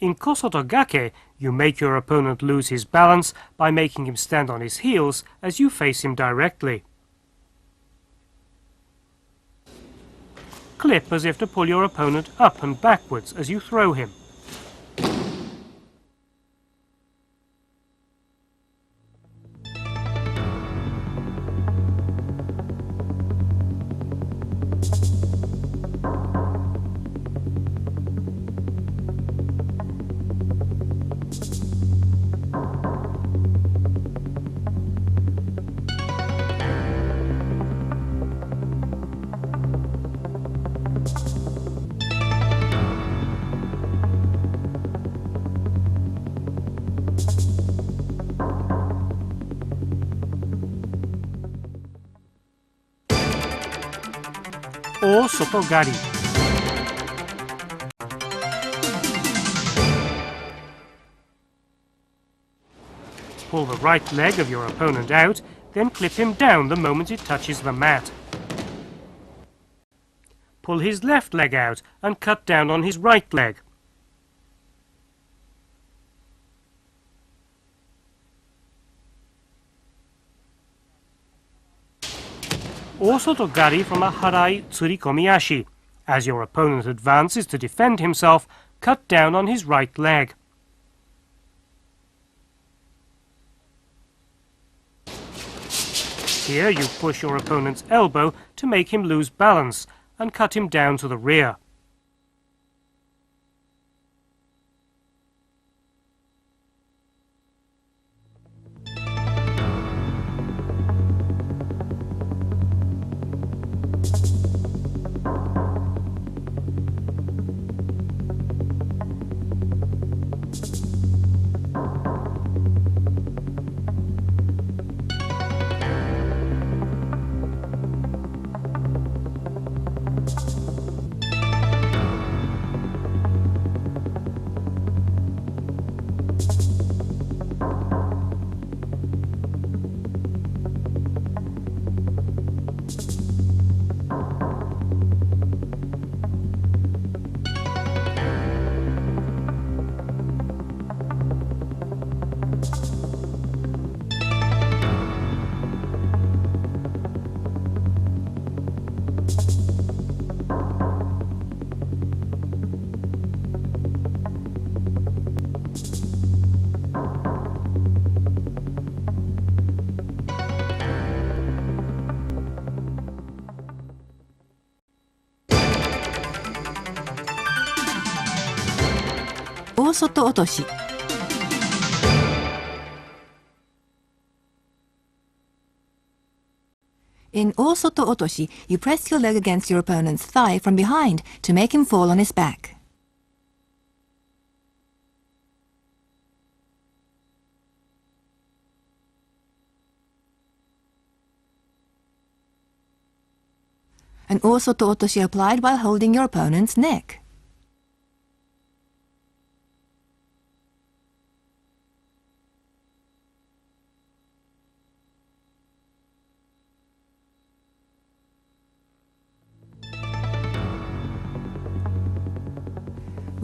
In Kosoto-gake, you make your opponent lose his balance by making him stand on his heels as you face him directly. Clip as if to pull your opponent up and backwards as you throw him. Or soto-gari. Pull the right leg of your opponent out, then clip him down the moment it touches the mat. Pull his left leg out and cut down on his right leg. Or soto-gari from a Harai-tsurikomi-ashi. As your opponent advances to defend himself, cut down on his right leg. Here you push your opponent's elbow to make him lose balance and cut him down to the rear. Soto-otoshi. In O-soto-otoshi, you press your leg against your opponent's thigh from behind to make him fall on his back. An O-soto-otoshi applied while holding your opponent's neck.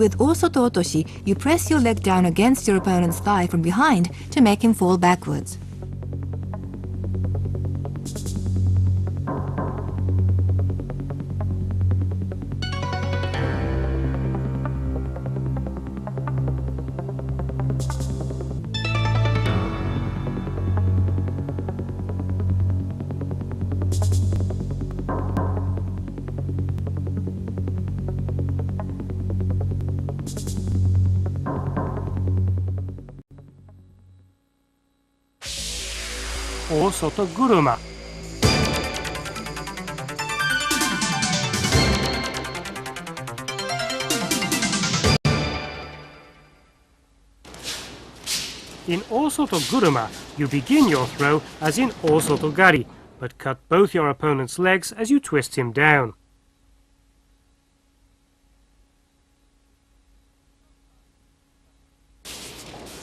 With O-soto-otoshi, you press your leg down against your opponent's thigh from behind to make him fall backwards. Kata-guruma. In Kata-guruma, you begin your throw as in Kata-gari, but cut both your opponent's legs as you twist him down.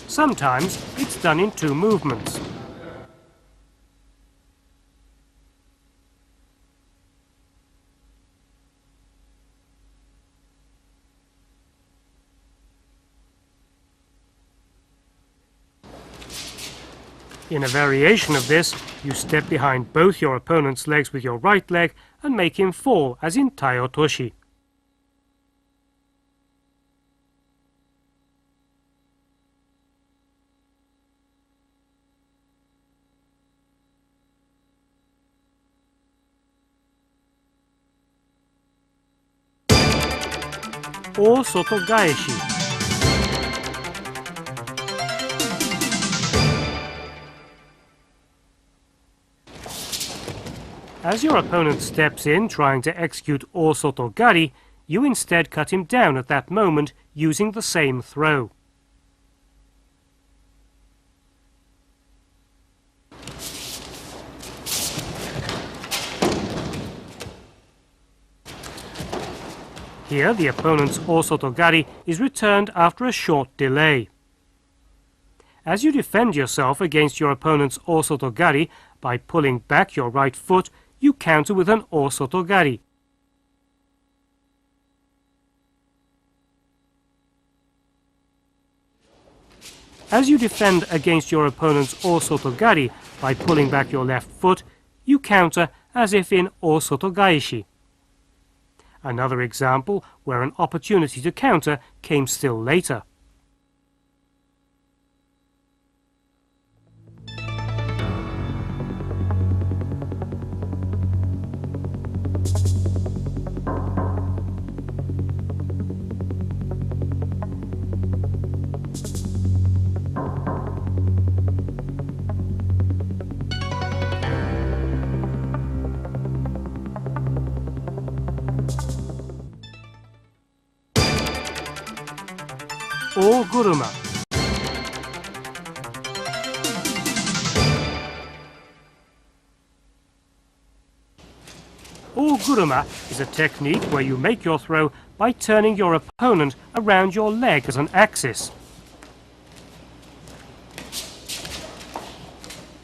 Sometimes it's done in two movements. In a variation of this, you step behind both your opponent's legs with your right leg and make him fall, as in Tai-otoshi. Sode-tsurikomi-ashi. As your opponent steps in trying to execute Sode-tsurikomi-ashi, you instead cut him down at that moment using the same throw. Here the opponent's Sode-tsurikomi-ashi is returned after a short delay. As you defend yourself against your opponent's Sode-tsurikomi-ashi by pulling back your right foot, you counter with an Sode-tsurikomi-ashi. As you defend against your opponent's Sode-tsurikomi-ashi by pulling back your left foot, you counter as if in Sode-gaeshi. Another example where an opportunity to counter came still later. O-guruma. O-guruma is a technique where you make your throw by turning your opponent around your leg as an axis.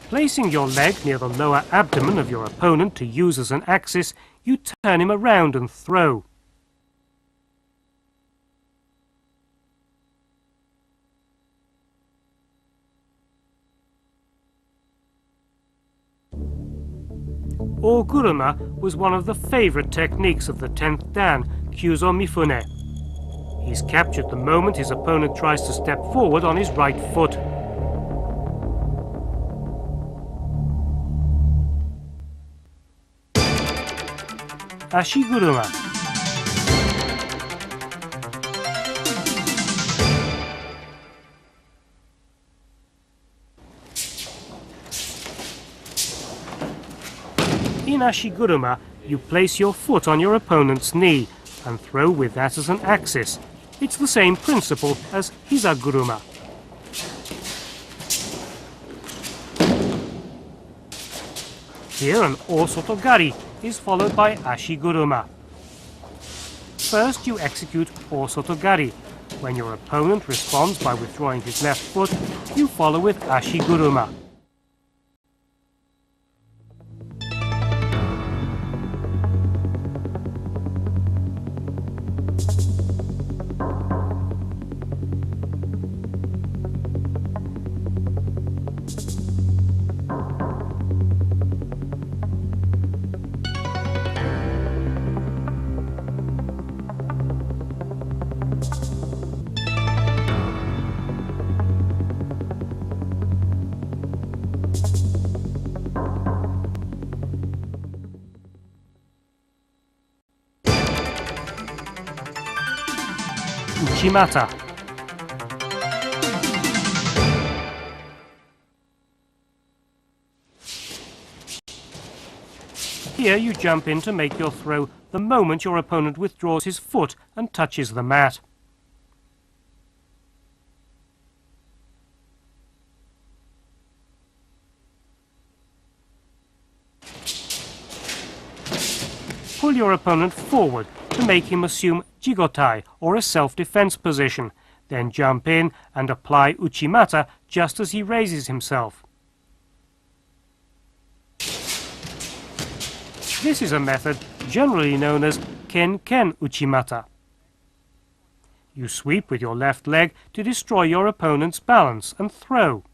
Placing your leg near the lower abdomen of your opponent to use as an axis, you turn him around and throw. O-guruma was one of the favorite techniques of the 10th Dan, Kyuzo Mifune. He's captured the moment his opponent tries to step forward on his right foot. Ashi-guruma. In Ashi-guruma, you place your foot on your opponent's knee and throw with that as an axis. It's the same principle as Hiza-guruma. Here an O-soto-gari is followed by Ashi-guruma. First you execute O-soto-gari. When your opponent responds by withdrawing his left foot, you follow with Ashi-guruma. Uchimata. Here you jump in to make your throw the moment your opponent withdraws his foot and touches the mat. Pull your opponent forward to make him assume jigotai, or a self-defense position, then jump in and apply uchimata just as he raises himself. This is a method generally known as ken-ken uchimata. You sweep with your left leg to destroy your opponent's balance and throw.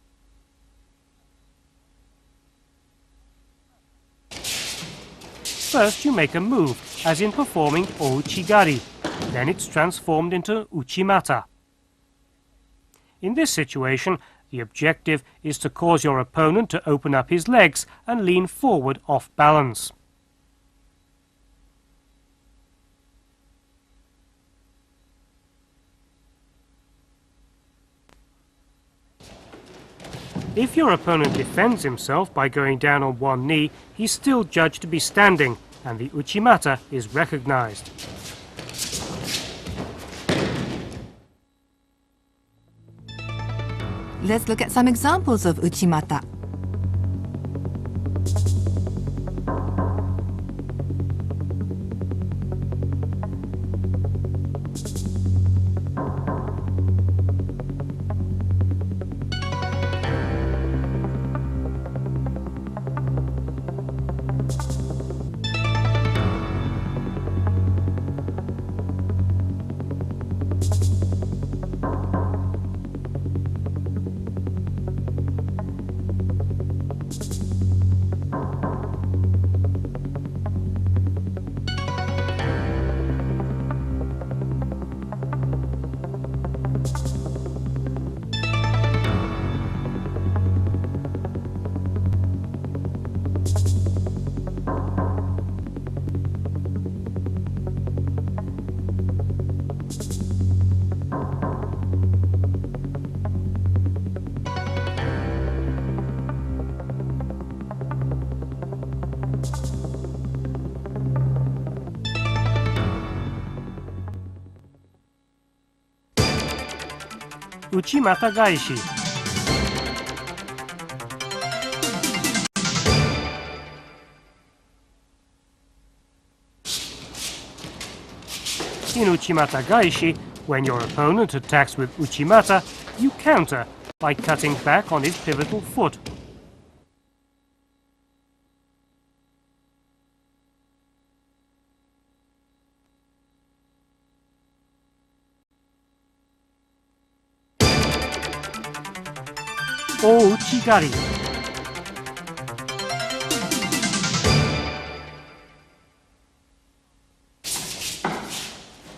First you make a move, as in performing Ouchi-gari. Then it's transformed into Uchimata. In this situation, the objective is to cause your opponent to open up his legs and lean forward off balance. If your opponent defends himself by going down on one knee, he's still judged to be standing, and the Uchimata is recognized. Let's look at some examples of Uchimata. Uchimata-gaeshi. In Uchimata-gaeshi, when your opponent attacks with Uchimata, you counter by cutting back on his pivotal foot. O-uchi-gari.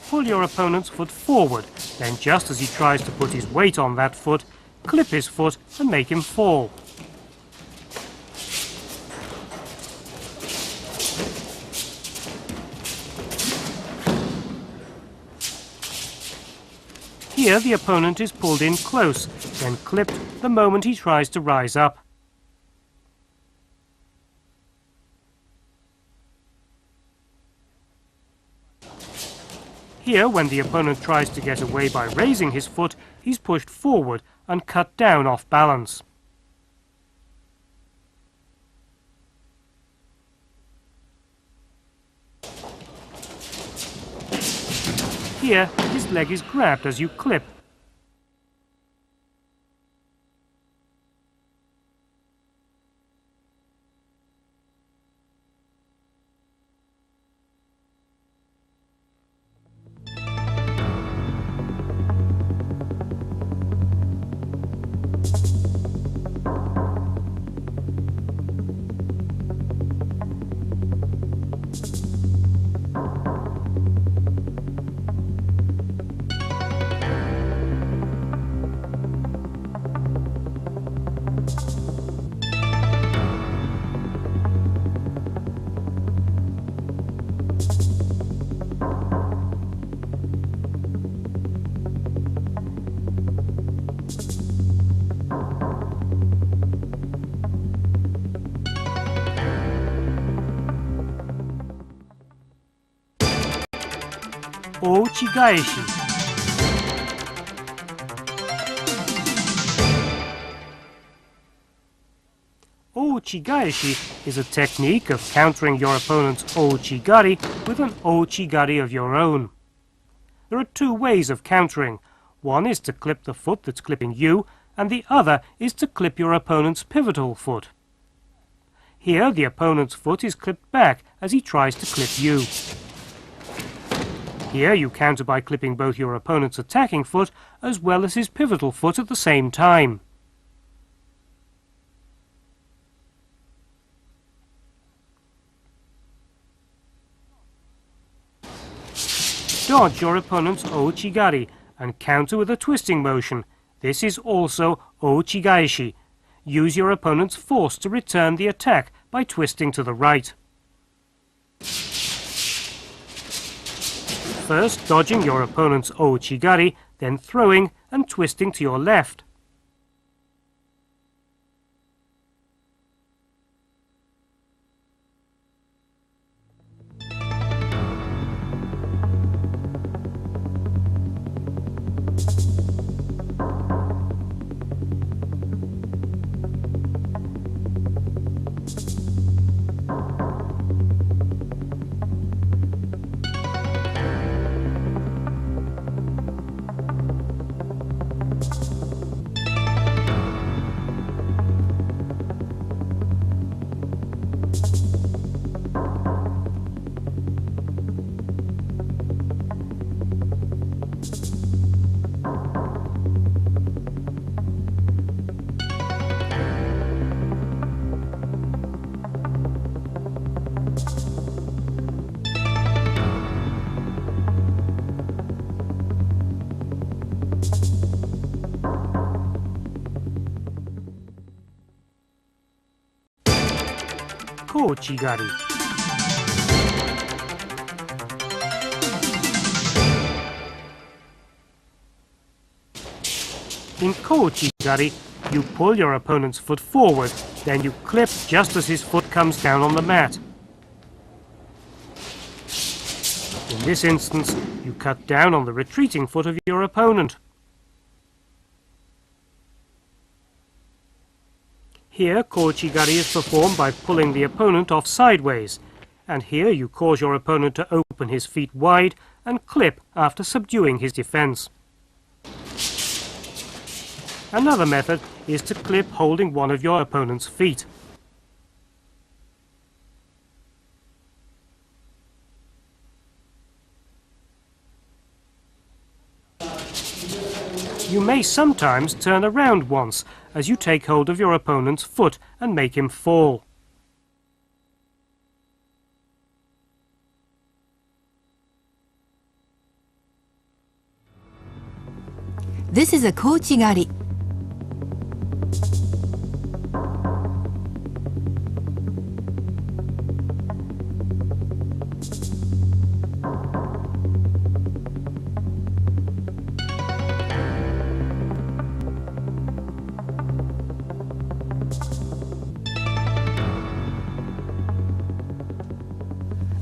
Pull your opponent's foot forward, then just as he tries to put his weight on that foot, clip his foot and make him fall. Here the opponent is pulled in close, then clipped the moment he tries to rise up. Here, when the opponent tries to get away by raising his foot, he's pushed forward and cut down off balance. Here, his leg is grabbed as you clip. Kouchi-gaeshi. O-goshi is a technique of countering your opponent's O-gari with an O-gari of your own. There are two ways of countering. One is to clip the foot that's clipping you, and the other is to clip your opponent's pivotal foot. Here the opponent's foot is clipped back as he tries to clip you. Here you counter by clipping both your opponent's attacking foot as well as his pivotal foot at the same time. Dodge your opponent's O-gari and counter with a twisting motion. This is also O-gaeshi. Use your opponent's force to return the attack by twisting to the right. First dodging your opponent's O-gari, then throwing and twisting to your left. Kouchi-gari. In Kouchi-gari, you pull your opponent's foot forward, then you clip just as his foot comes down on the mat. In this instance, you cut down on the retreating foot of your opponent. Here, Kouchi-gari is performed by pulling the opponent off sideways, and here you cause your opponent to open his feet wide and clip after subduing his defense. Another method is to clip holding one of your opponent's feet. You may sometimes turn around once as you take hold of your opponent's foot and make him fall. This is a Kouchi-gari.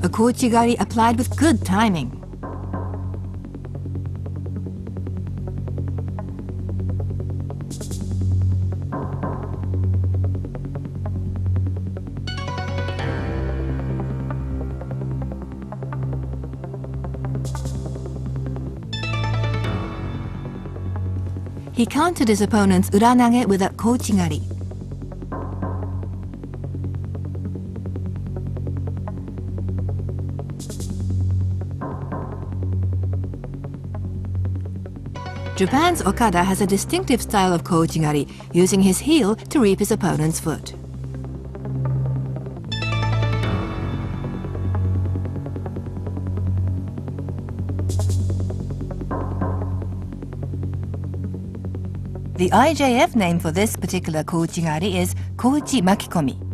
A Kouchi-gari applied with good timing. He countered his opponent's ura-nage with a Kouchi-gari. Japan's Okada has a distinctive style of Kouchi-gari, using his heel to reap his opponent's foot. The IJF name for this particular Kouchi-gari is Kouchi-makikomi.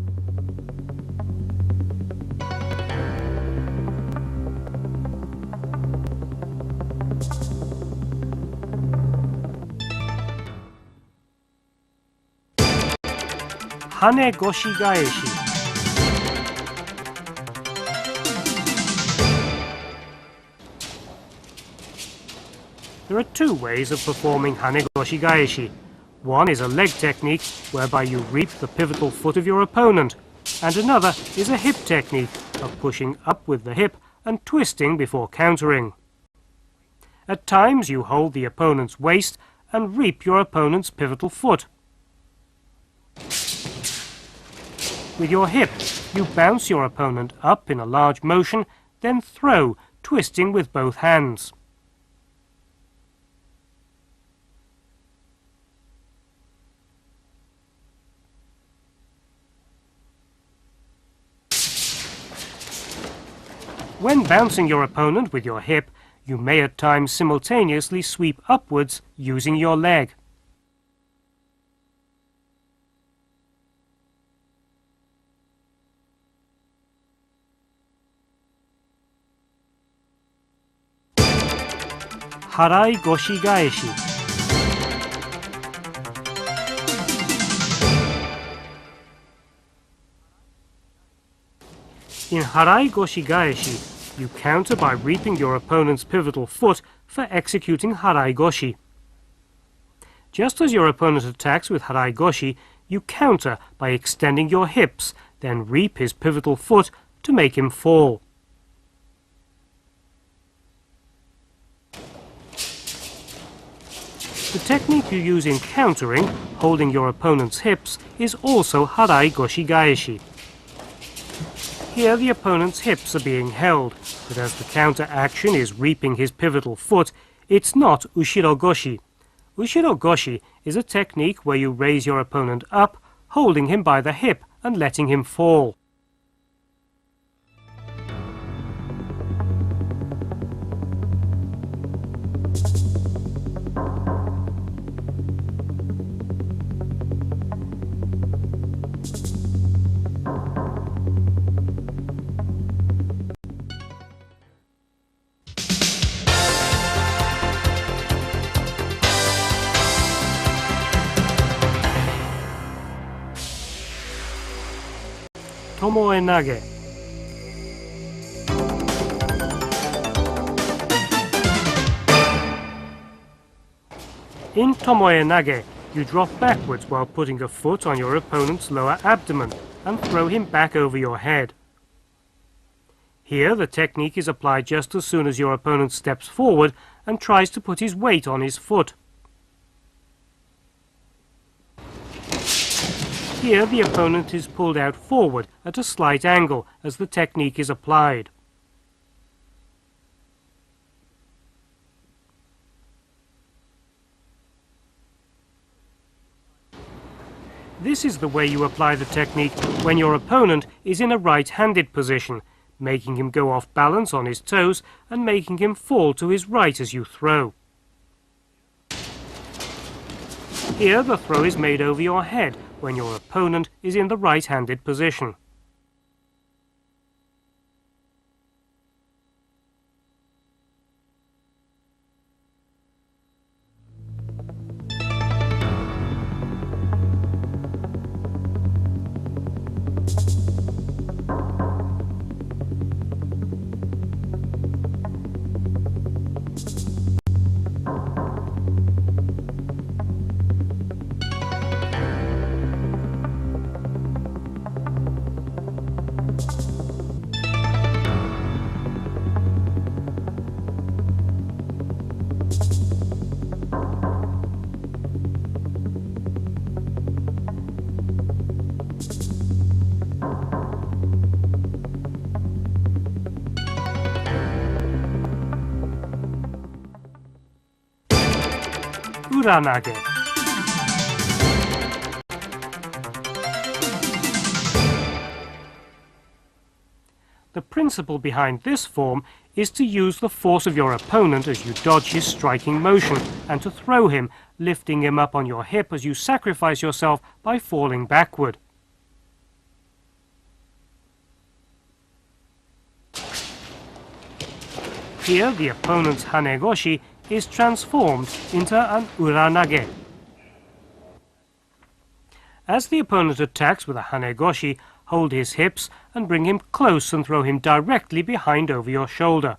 Hane-goshi-gaeshi. There are two ways of performing Hane-goshi-gaeshi. One is a leg technique whereby you reap the pivotal foot of your opponent, and another is a hip technique of pushing up with the hip and twisting before countering. At times you hold the opponent's waist and reap your opponent's pivotal foot. With your hip, you bounce your opponent up in a large motion, then throw, twisting with both hands. When bouncing your opponent with your hip, you may at times simultaneously sweep upwards using your leg. Harai-goshi-gaeshi. In Harai-goshi-gaeshi, you counter by reaping your opponent's pivotal foot for executing Harai-goshi. Just as your opponent attacks with Harai-goshi, you counter by extending your hips, then reap his pivotal foot to make him fall. The technique you use in countering, holding your opponent's hips, is also Harai-goshi-gaeshi. Here the opponent's hips are being held, but as the counter action is reaping his pivotal foot, it's not Ushiro-goshi. Ushiro-goshi is a technique where you raise your opponent up, holding him by the hip and letting him fall. Tomoe-nage. In Tomoe-nage, You drop backwards while putting a foot on your opponent's lower abdomen and throw him back over your head. Here the technique is applied just as soon as your opponent steps forward and tries to put his weight on his foot. Here the opponent is pulled out forward at a slight angle as the technique is applied. This is the way you apply the technique when your opponent is in a right-handed position, making him go off balance on his toes and making him fall to his right as you throw. Here the throw is made over your head when your opponent is in the right-handed position. Ura-nage. The principle behind this form is to use the force of your opponent as you dodge his striking motion and to throw him, lifting him up on your hip as you sacrifice yourself by falling backward. Here the opponent's hane-goshi is transformed into an ura-nage. As the opponent attacks with a hane-goshi, hold his hips and bring him close and throw him directly behind over your shoulder.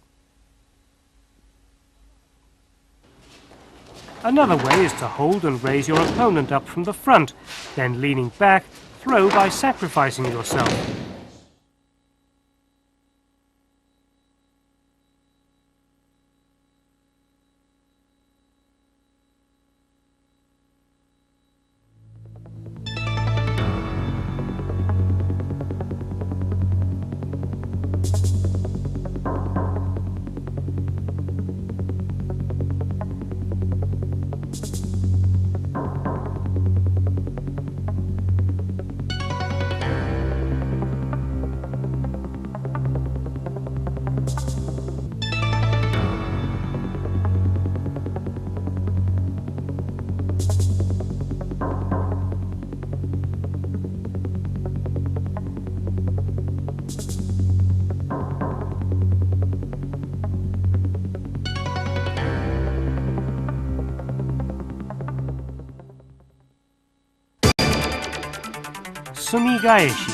Another way is to hold and raise your opponent up from the front, then leaning back, throw by sacrificing yourself. Sumi-gaeshi.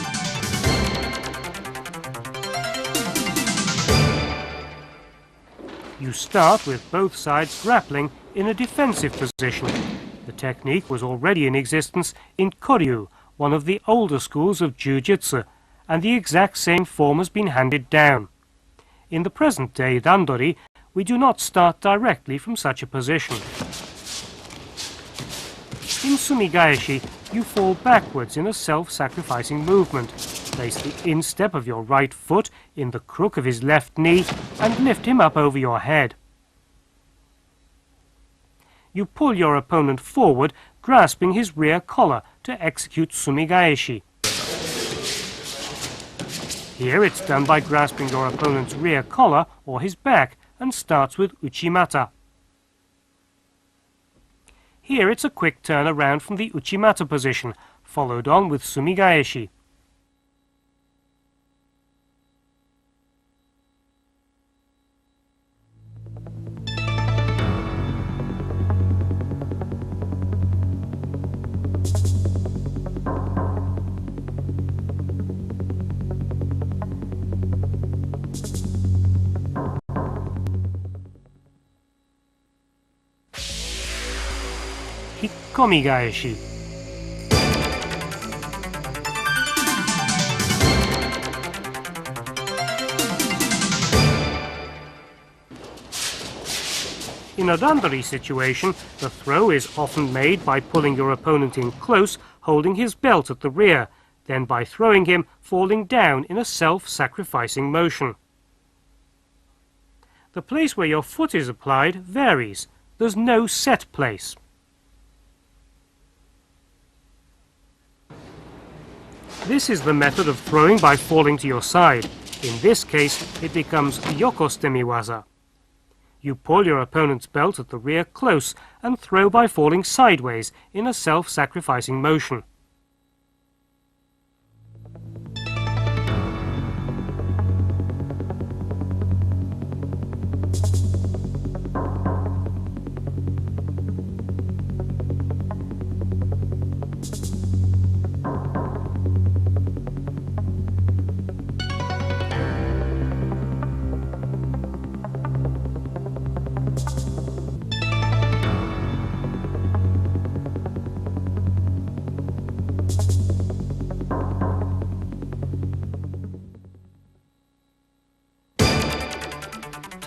You start with both sides grappling in a defensive position. The technique was already in existence in Koryu, one of the older schools of Jiu-jitsu, and the exact same form has been handed down. In the present-day randori, we do not start directly from such a position. In Sumi-gaeshi, you fall backwards in a self-sacrificing movement. Place the instep of your right foot in the crook of his left knee and lift him up over your head. You pull your opponent forward, grasping his rear collar to execute Sumi-gaeshi. Here it's done by grasping your opponent's rear collar or his back and starts with Uchimata. Here it's a quick turn around from the Uchimata position, followed on with Sumi-gaeshi. Daki-age. In a randari situation, the throw is often made by pulling your opponent in close, holding his belt at the rear, then by throwing him falling down in a self-sacrificing motion. The place where your foot is applied varies. There's no set place. This is the method of throwing by falling to your side. In this case, it becomes yokostemi-waza. You pull your opponent's belt at the rear close and throw by falling sideways in a self-sacrificing motion.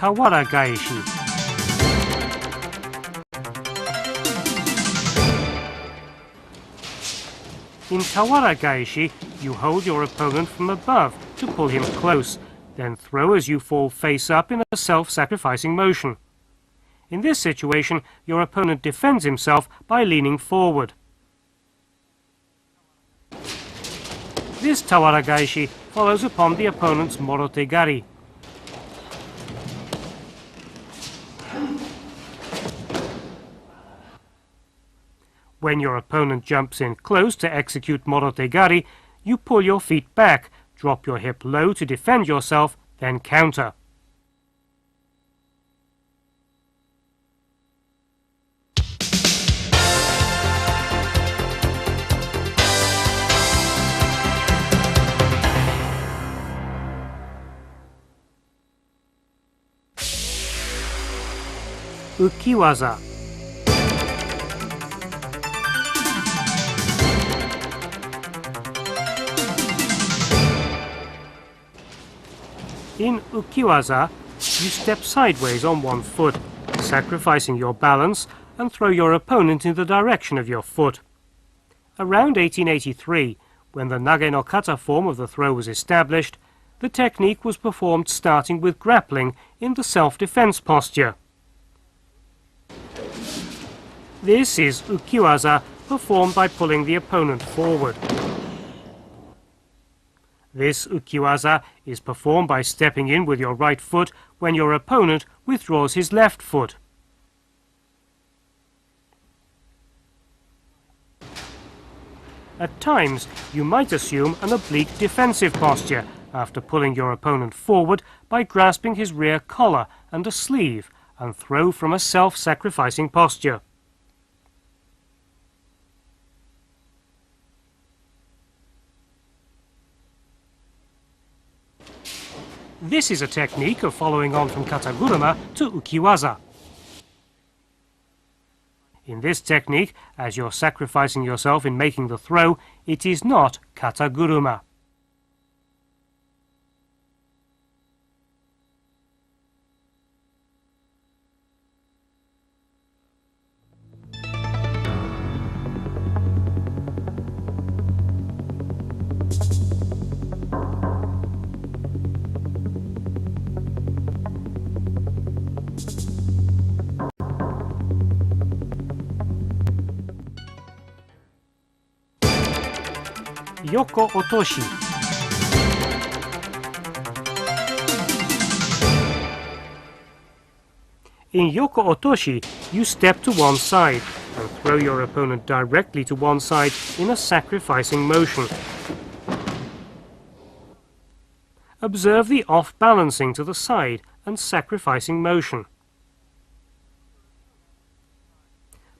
Tawara-gaeshi. In Tawara-gaeshi, you hold your opponent from above to pull him close, then throw as you fall face up in a self-sacrificing motion. In this situation, your opponent defends himself by leaning forward. This Tawara-gaeshi follows upon the opponent's Morote-gari. When your opponent jumps in close to execute Morote-gari, you pull your feet back, drop your hip low to defend yourself, then counter. Uki-waza. In Uki-waza, you step sideways on one foot, sacrificing your balance, and throw your opponent in the direction of your foot. Around 1883, when the nage no kata form of the throw was established, the technique was performed starting with grappling in the self-defense posture. This is Uki-waza, performed by pulling the opponent forward. This Uki-waza is performed by stepping in with your right foot when your opponent withdraws his left foot. At times, you might assume an oblique defensive posture after pulling your opponent forward by grasping his rear collar and a sleeve and throw from a self-sacrificing posture. This is a technique of following on from Kata-guruma to Uki-waza. In this technique, as you're sacrificing yourself in making the throw, it is not Kata-guruma. Yoko-otoshi. In Yoko-otoshi, you step to one side and throw your opponent directly to one side in a sacrificing motion. Observe the off-balancing to the side and sacrificing motion.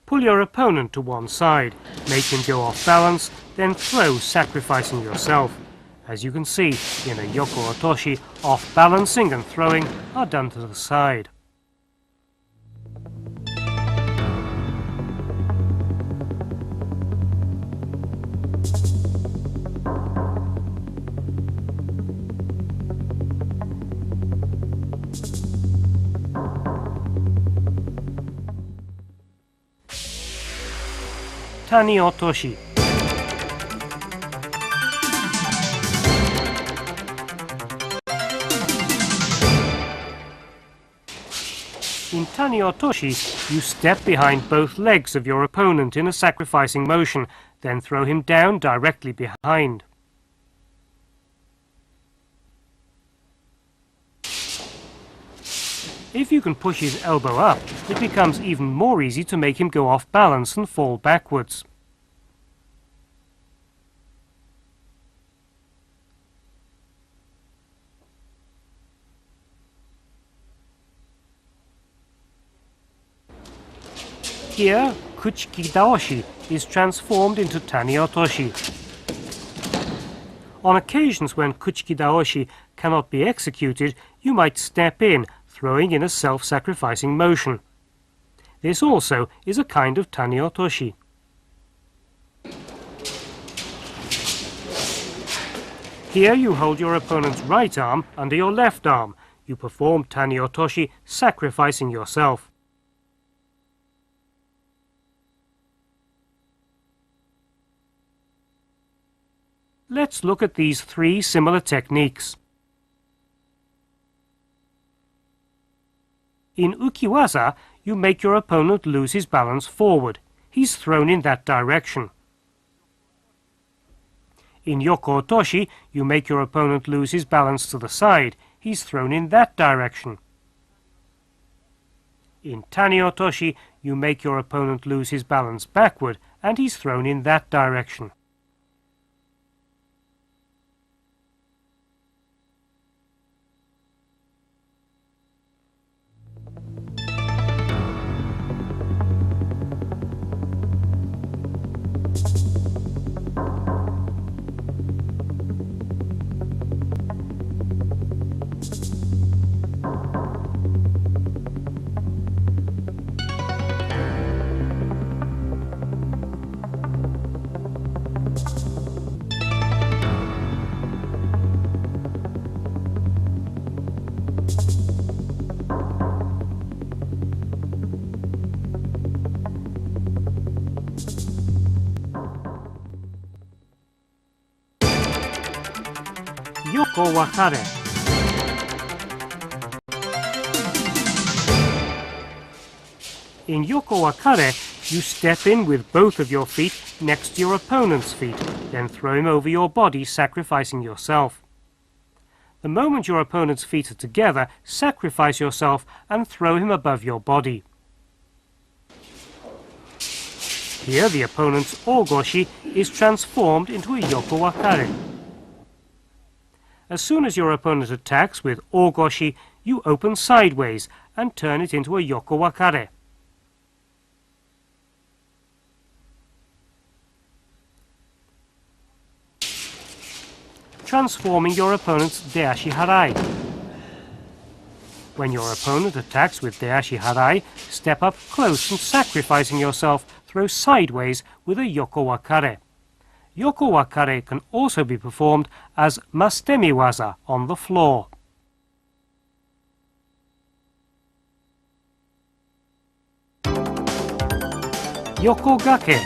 Pull your opponent to one side, make him go off balance, then throw, sacrificing yourself. As you can see, in a Yoko-otoshi, off-balancing and throwing are done to the side. Tai-otoshi. In Tai-otoshi, you step behind both legs of your opponent in a sacrificing motion, then throw him down directly behind. If you can push his elbow up, it becomes even more easy to make him go off balance and fall backwards. Here, Kuchiki-daoshi is transformed into Tai-otoshi. On occasions when Kuchiki-daoshi cannot be executed, you might step in, throwing in a self-sacrificing motion. This also is a kind of Tai-otoshi. Here you hold your opponent's right arm under your left arm. You perform Tai-otoshi, sacrificing yourself. Let's look at these three similar techniques. In uki-waza, you make your opponent lose his balance forward. He's thrown in that direction. In yoko-otoshi, you make your opponent lose his balance to the side. He's thrown in that direction. In Tai-otoshi, you make your opponent lose his balance backward, and he's thrown in that direction. Yoko-wakare. In yoko-wakare, you step in with both of your feet next to your opponent's feet, then throw him over your body, sacrificing yourself. The moment your opponent's feet are together, sacrifice yourself and throw him above your body. Here the opponent's O-goshi is transformed into a yoko-wakare. As soon as your opponent attacks with O-goshi, you open sideways and turn it into a yoko-wakare. Transforming your opponent's Deashi-harai. When your opponent attacks with Deashi-harai, step up close and sacrificing yourself, throw sideways with a yoko-wakare. Yoko-wakare can also be performed as mastemi-waza on the floor. Yoko-gake.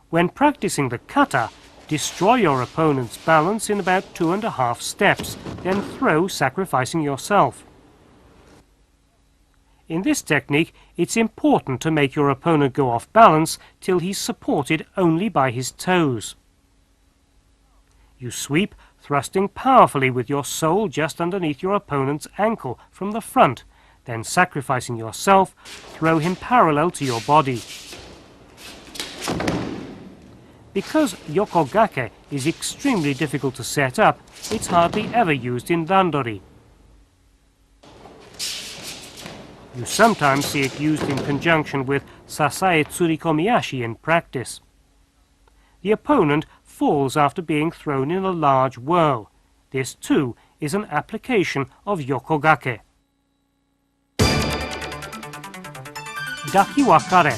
When practicing the kata, destroy your opponent's balance in about 2.5 steps, then throw, sacrificing yourself. In this technique, it's important to make your opponent go off balance till he's supported only by his toes. You sweep, thrusting powerfully with your sole just underneath your opponent's ankle from the front, then sacrificing yourself, throw him parallel to your body. Because yoko-gake is extremely difficult to set up, it's hardly ever used in randori. You sometimes see it used in conjunction with Sasae-tsurikomi-ashi in practice. The opponent falls after being thrown in a large whirl. This too is an application of yoko-gake. Daki-wakare.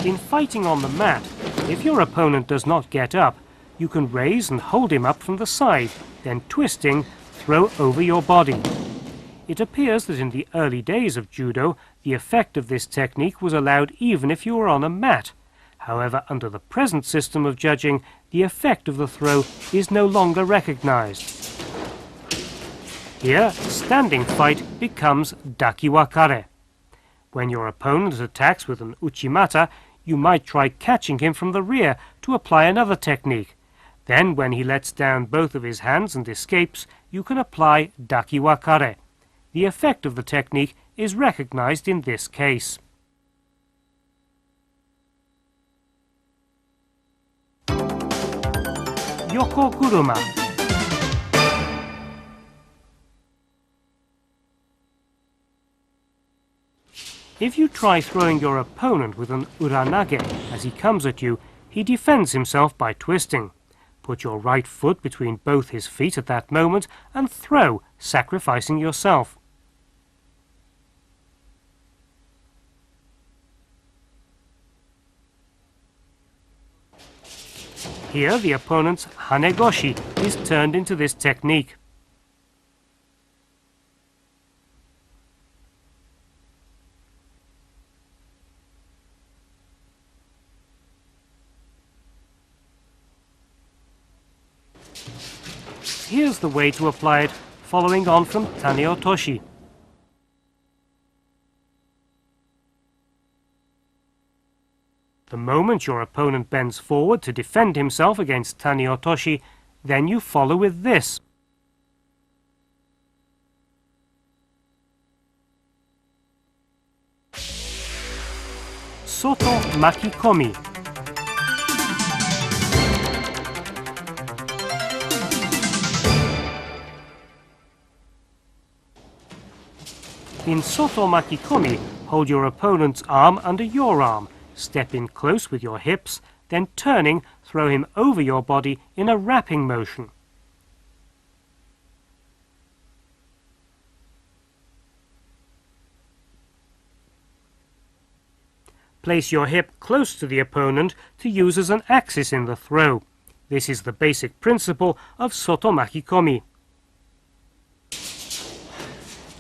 In fighting on the mat, if your opponent does not get up, you can raise and hold him up from the side, then twisting, throw over your body. It appears that in the early days of judo, the effect of this technique was allowed even if you were on a mat. However, under the present system of judging, the effect of the throw is no longer recognized. Here, standing fight becomes dakiwakare. When your opponent attacks with an uchimata, you might try catching him from the rear to apply another technique. Then, when he lets down both of his hands and escapes, you can apply dakiwakare. The effect of the technique is recognized in this case. Yoko-guruma. If you try throwing your opponent with an uranage as he comes at you, he defends himself by twisting. Put your right foot between both his feet at that moment and throw, sacrificing yourself. Here, the opponent's hane-goshi is turned into this technique. Here's the way to apply it, following on from Tai-otoshi. The moment your opponent bends forward to defend himself against Tai-otoshi, then you follow with this. Soto-maki-komi. In Soto-maki-komi, hold your opponent's arm under your arm, step in close with your hips, then turning, throw him over your body in a wrapping motion. Place your hip close to the opponent to use as an axis in the throw. This is the basic principle of Soto-maki-komi.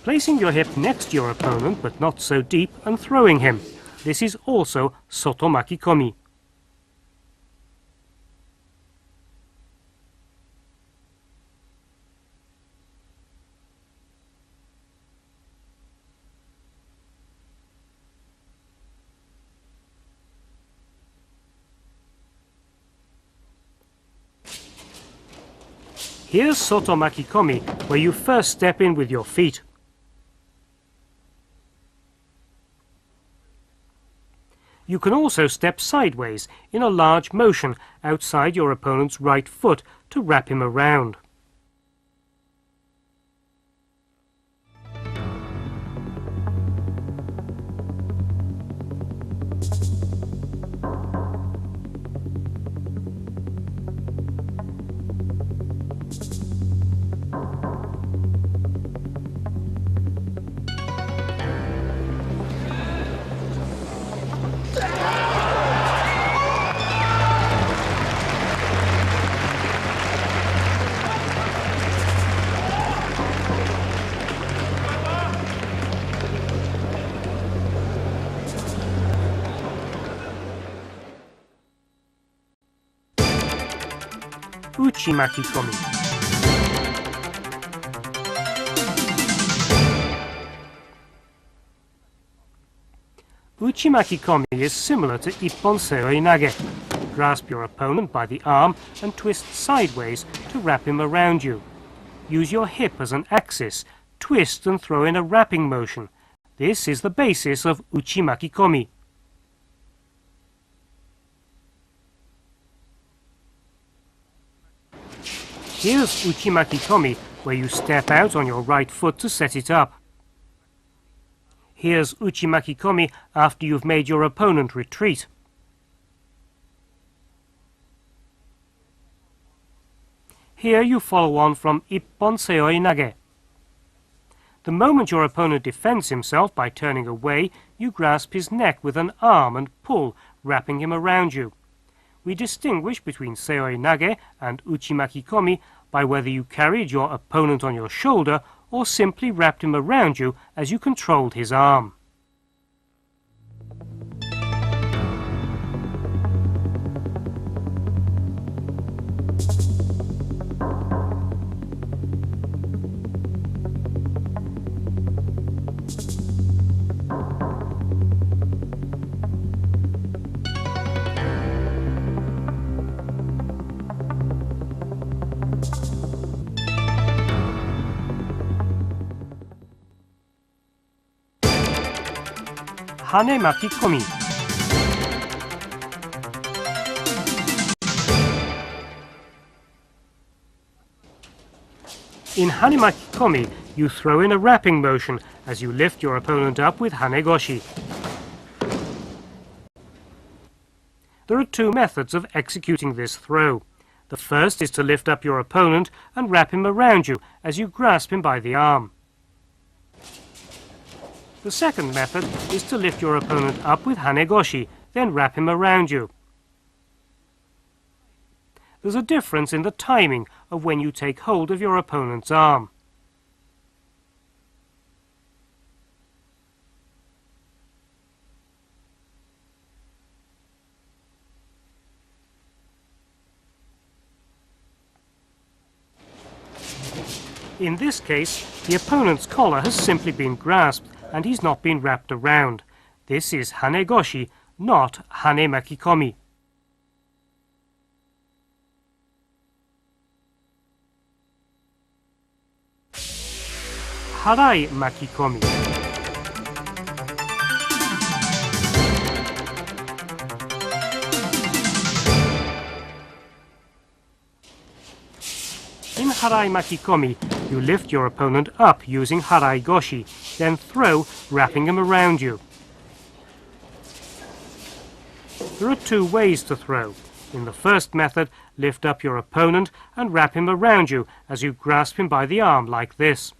Placing your hip next to your opponent, but not so deep, and throwing him. This is also Soto-maki-komi. Here's Soto-maki-komi, where you first step in with your feet. You can also step sideways in a large motion outside your opponent's right foot to wrap him around. Uchi-maki-komi. Uchi-maki-komi is similar to Ippon Seoi-nage. Grasp your opponent by the arm and twist sideways to wrap him around you. Use your hip as an axis, twist and throw in a wrapping motion. This is the basis of Uchi-maki-komi. Here's Uchi-maki-komi, where you step out on your right foot to set it up. Here's Uchi-maki-komi after you've made your opponent retreat. Here you follow on from Ippon Seoi-nage. The moment your opponent defends himself by turning away, you grasp his neck with an arm and pull, wrapping him around you. We distinguish between Seoi-nage and Uchi-maki-komi by whether you carried your opponent on your shoulder or simply wrapped him around you as you controlled his arm. Hane makikomi. In hane makikomi, you throw in a wrapping motion as you lift your opponent up with hane-goshi. There are two methods of executing this throw. The first is to lift up your opponent and wrap him around you as you grasp him by the arm. The second method is to lift your opponent up with hane-goshi, then wrap him around you. There's a difference in the timing of when you take hold of your opponent's arm. In this case, the opponent's collar has simply been grasped and he's not been wrapped around. This is hane-goshi, not hane makikomi. Harai-makikomi. In harai-makikomi, you lift your opponent up using harai-goshi, then throw, wrapping him around you. There are two ways to throw. In the first method, lift up your opponent and wrap him around you as you grasp him by the arm like this.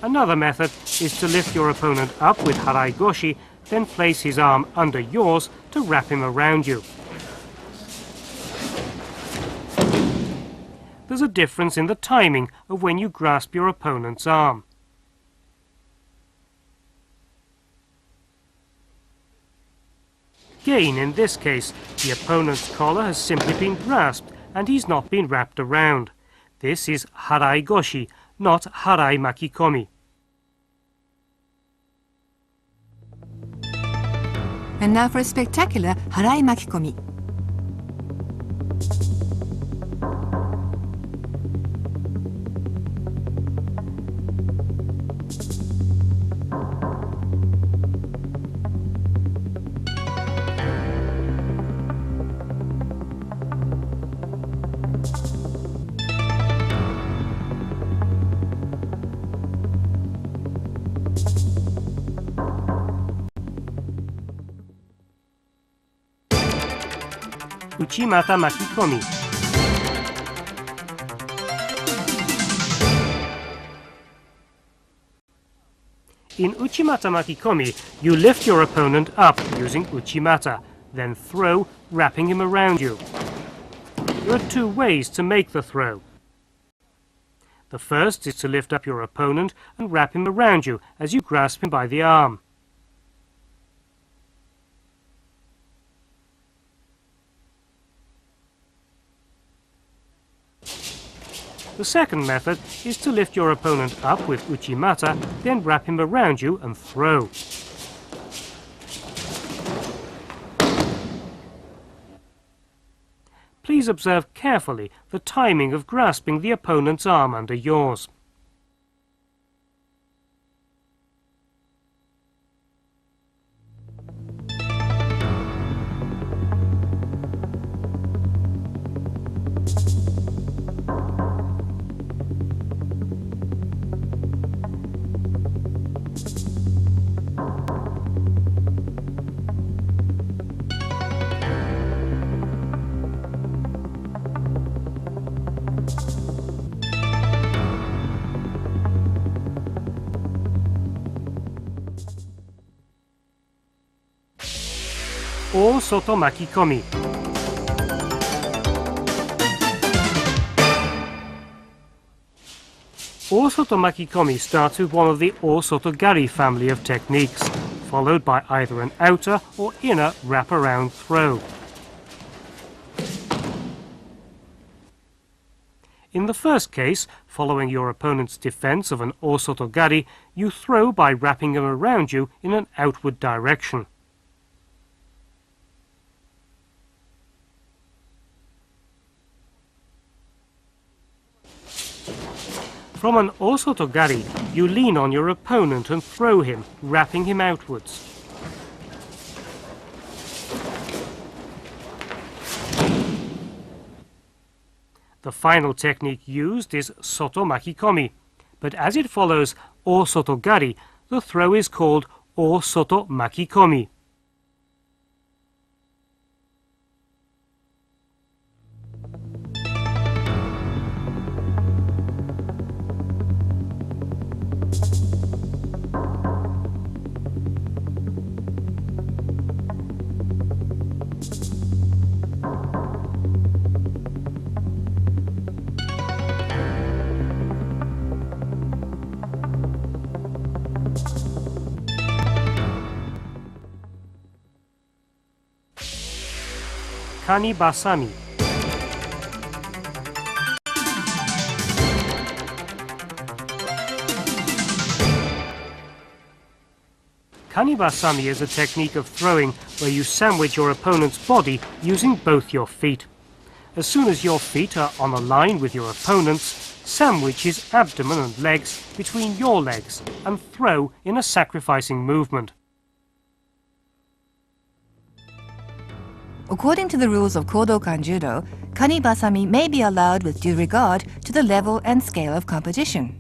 Another method is to lift your opponent up with harai-goshi, then place his arm under yours to wrap him around you. There's a difference in the timing of when you grasp your opponent's arm. Again, in this case, the opponent's collar has simply been grasped and he's not been wrapped around. This is harai-goshi, not harai-makikomi. And now for a spectacular harai-makikomi. Uchimata-makikomi. In Uchimata-makikomi, you lift your opponent up using Uchimata, then throw, wrapping him around you. There are two ways to make the throw. The first is to lift up your opponent and wrap him around you as you grasp him by the arm. The second method is to lift your opponent up with Uchimata, then wrap him around you and throw. Please observe carefully the timing of grasping the opponent's arm under yours. O soto makikomi. O-soto-makikomi starts with one of the O-soto-gari family of techniques, followed by either an outer or inner wraparound throw. In the first case, following your opponent's defense of an O-soto-gari, you throw by wrapping him around you in an outward direction. From an O-soto-gari, you lean on your opponent and throw him, wrapping him outwards. The final technique used is soto-makikomi, but as it follows O-soto-gari, the throw is called O-soto-makikomi. Kani-basami. Kani-basami is a technique of throwing where you sandwich your opponent's body using both your feet. As soon as your feet are on a line with your opponent's, sandwich his abdomen and legs between your legs and throw in a sacrificing movement. According to the rules of Kodokan Judo, Kani-basami may be allowed with due regard to the level and scale of competition.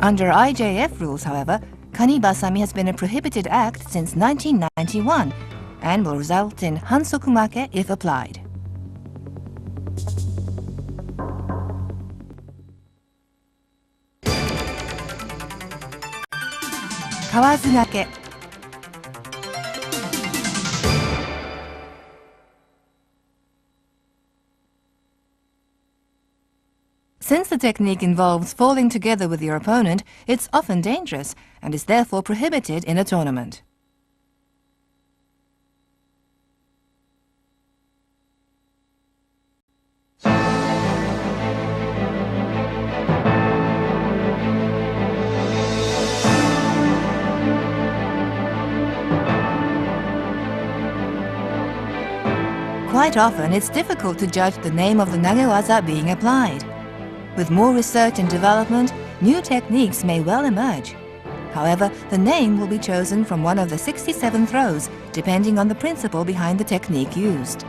Under IJF rules, however, Kani-basami has been a prohibited act since 1991 and will result in hansoku-make if applied. Kawazu-gake. Since the technique involves falling together with your opponent, it's often dangerous and is therefore prohibited in a tournament. Quite often, it's difficult to judge the name of the nagewaza being applied. With more research and development, new techniques may well emerge. However, the name will be chosen from one of the 67 throws, depending on the principle behind the technique used.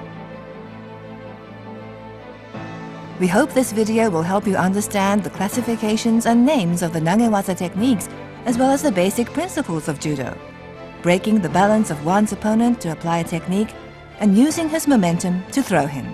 We hope this video will help you understand the classifications and names of the nagewaza techniques, as well as the basic principles of judo, breaking the balance of one's opponent to apply a technique, and using his momentum to throw him.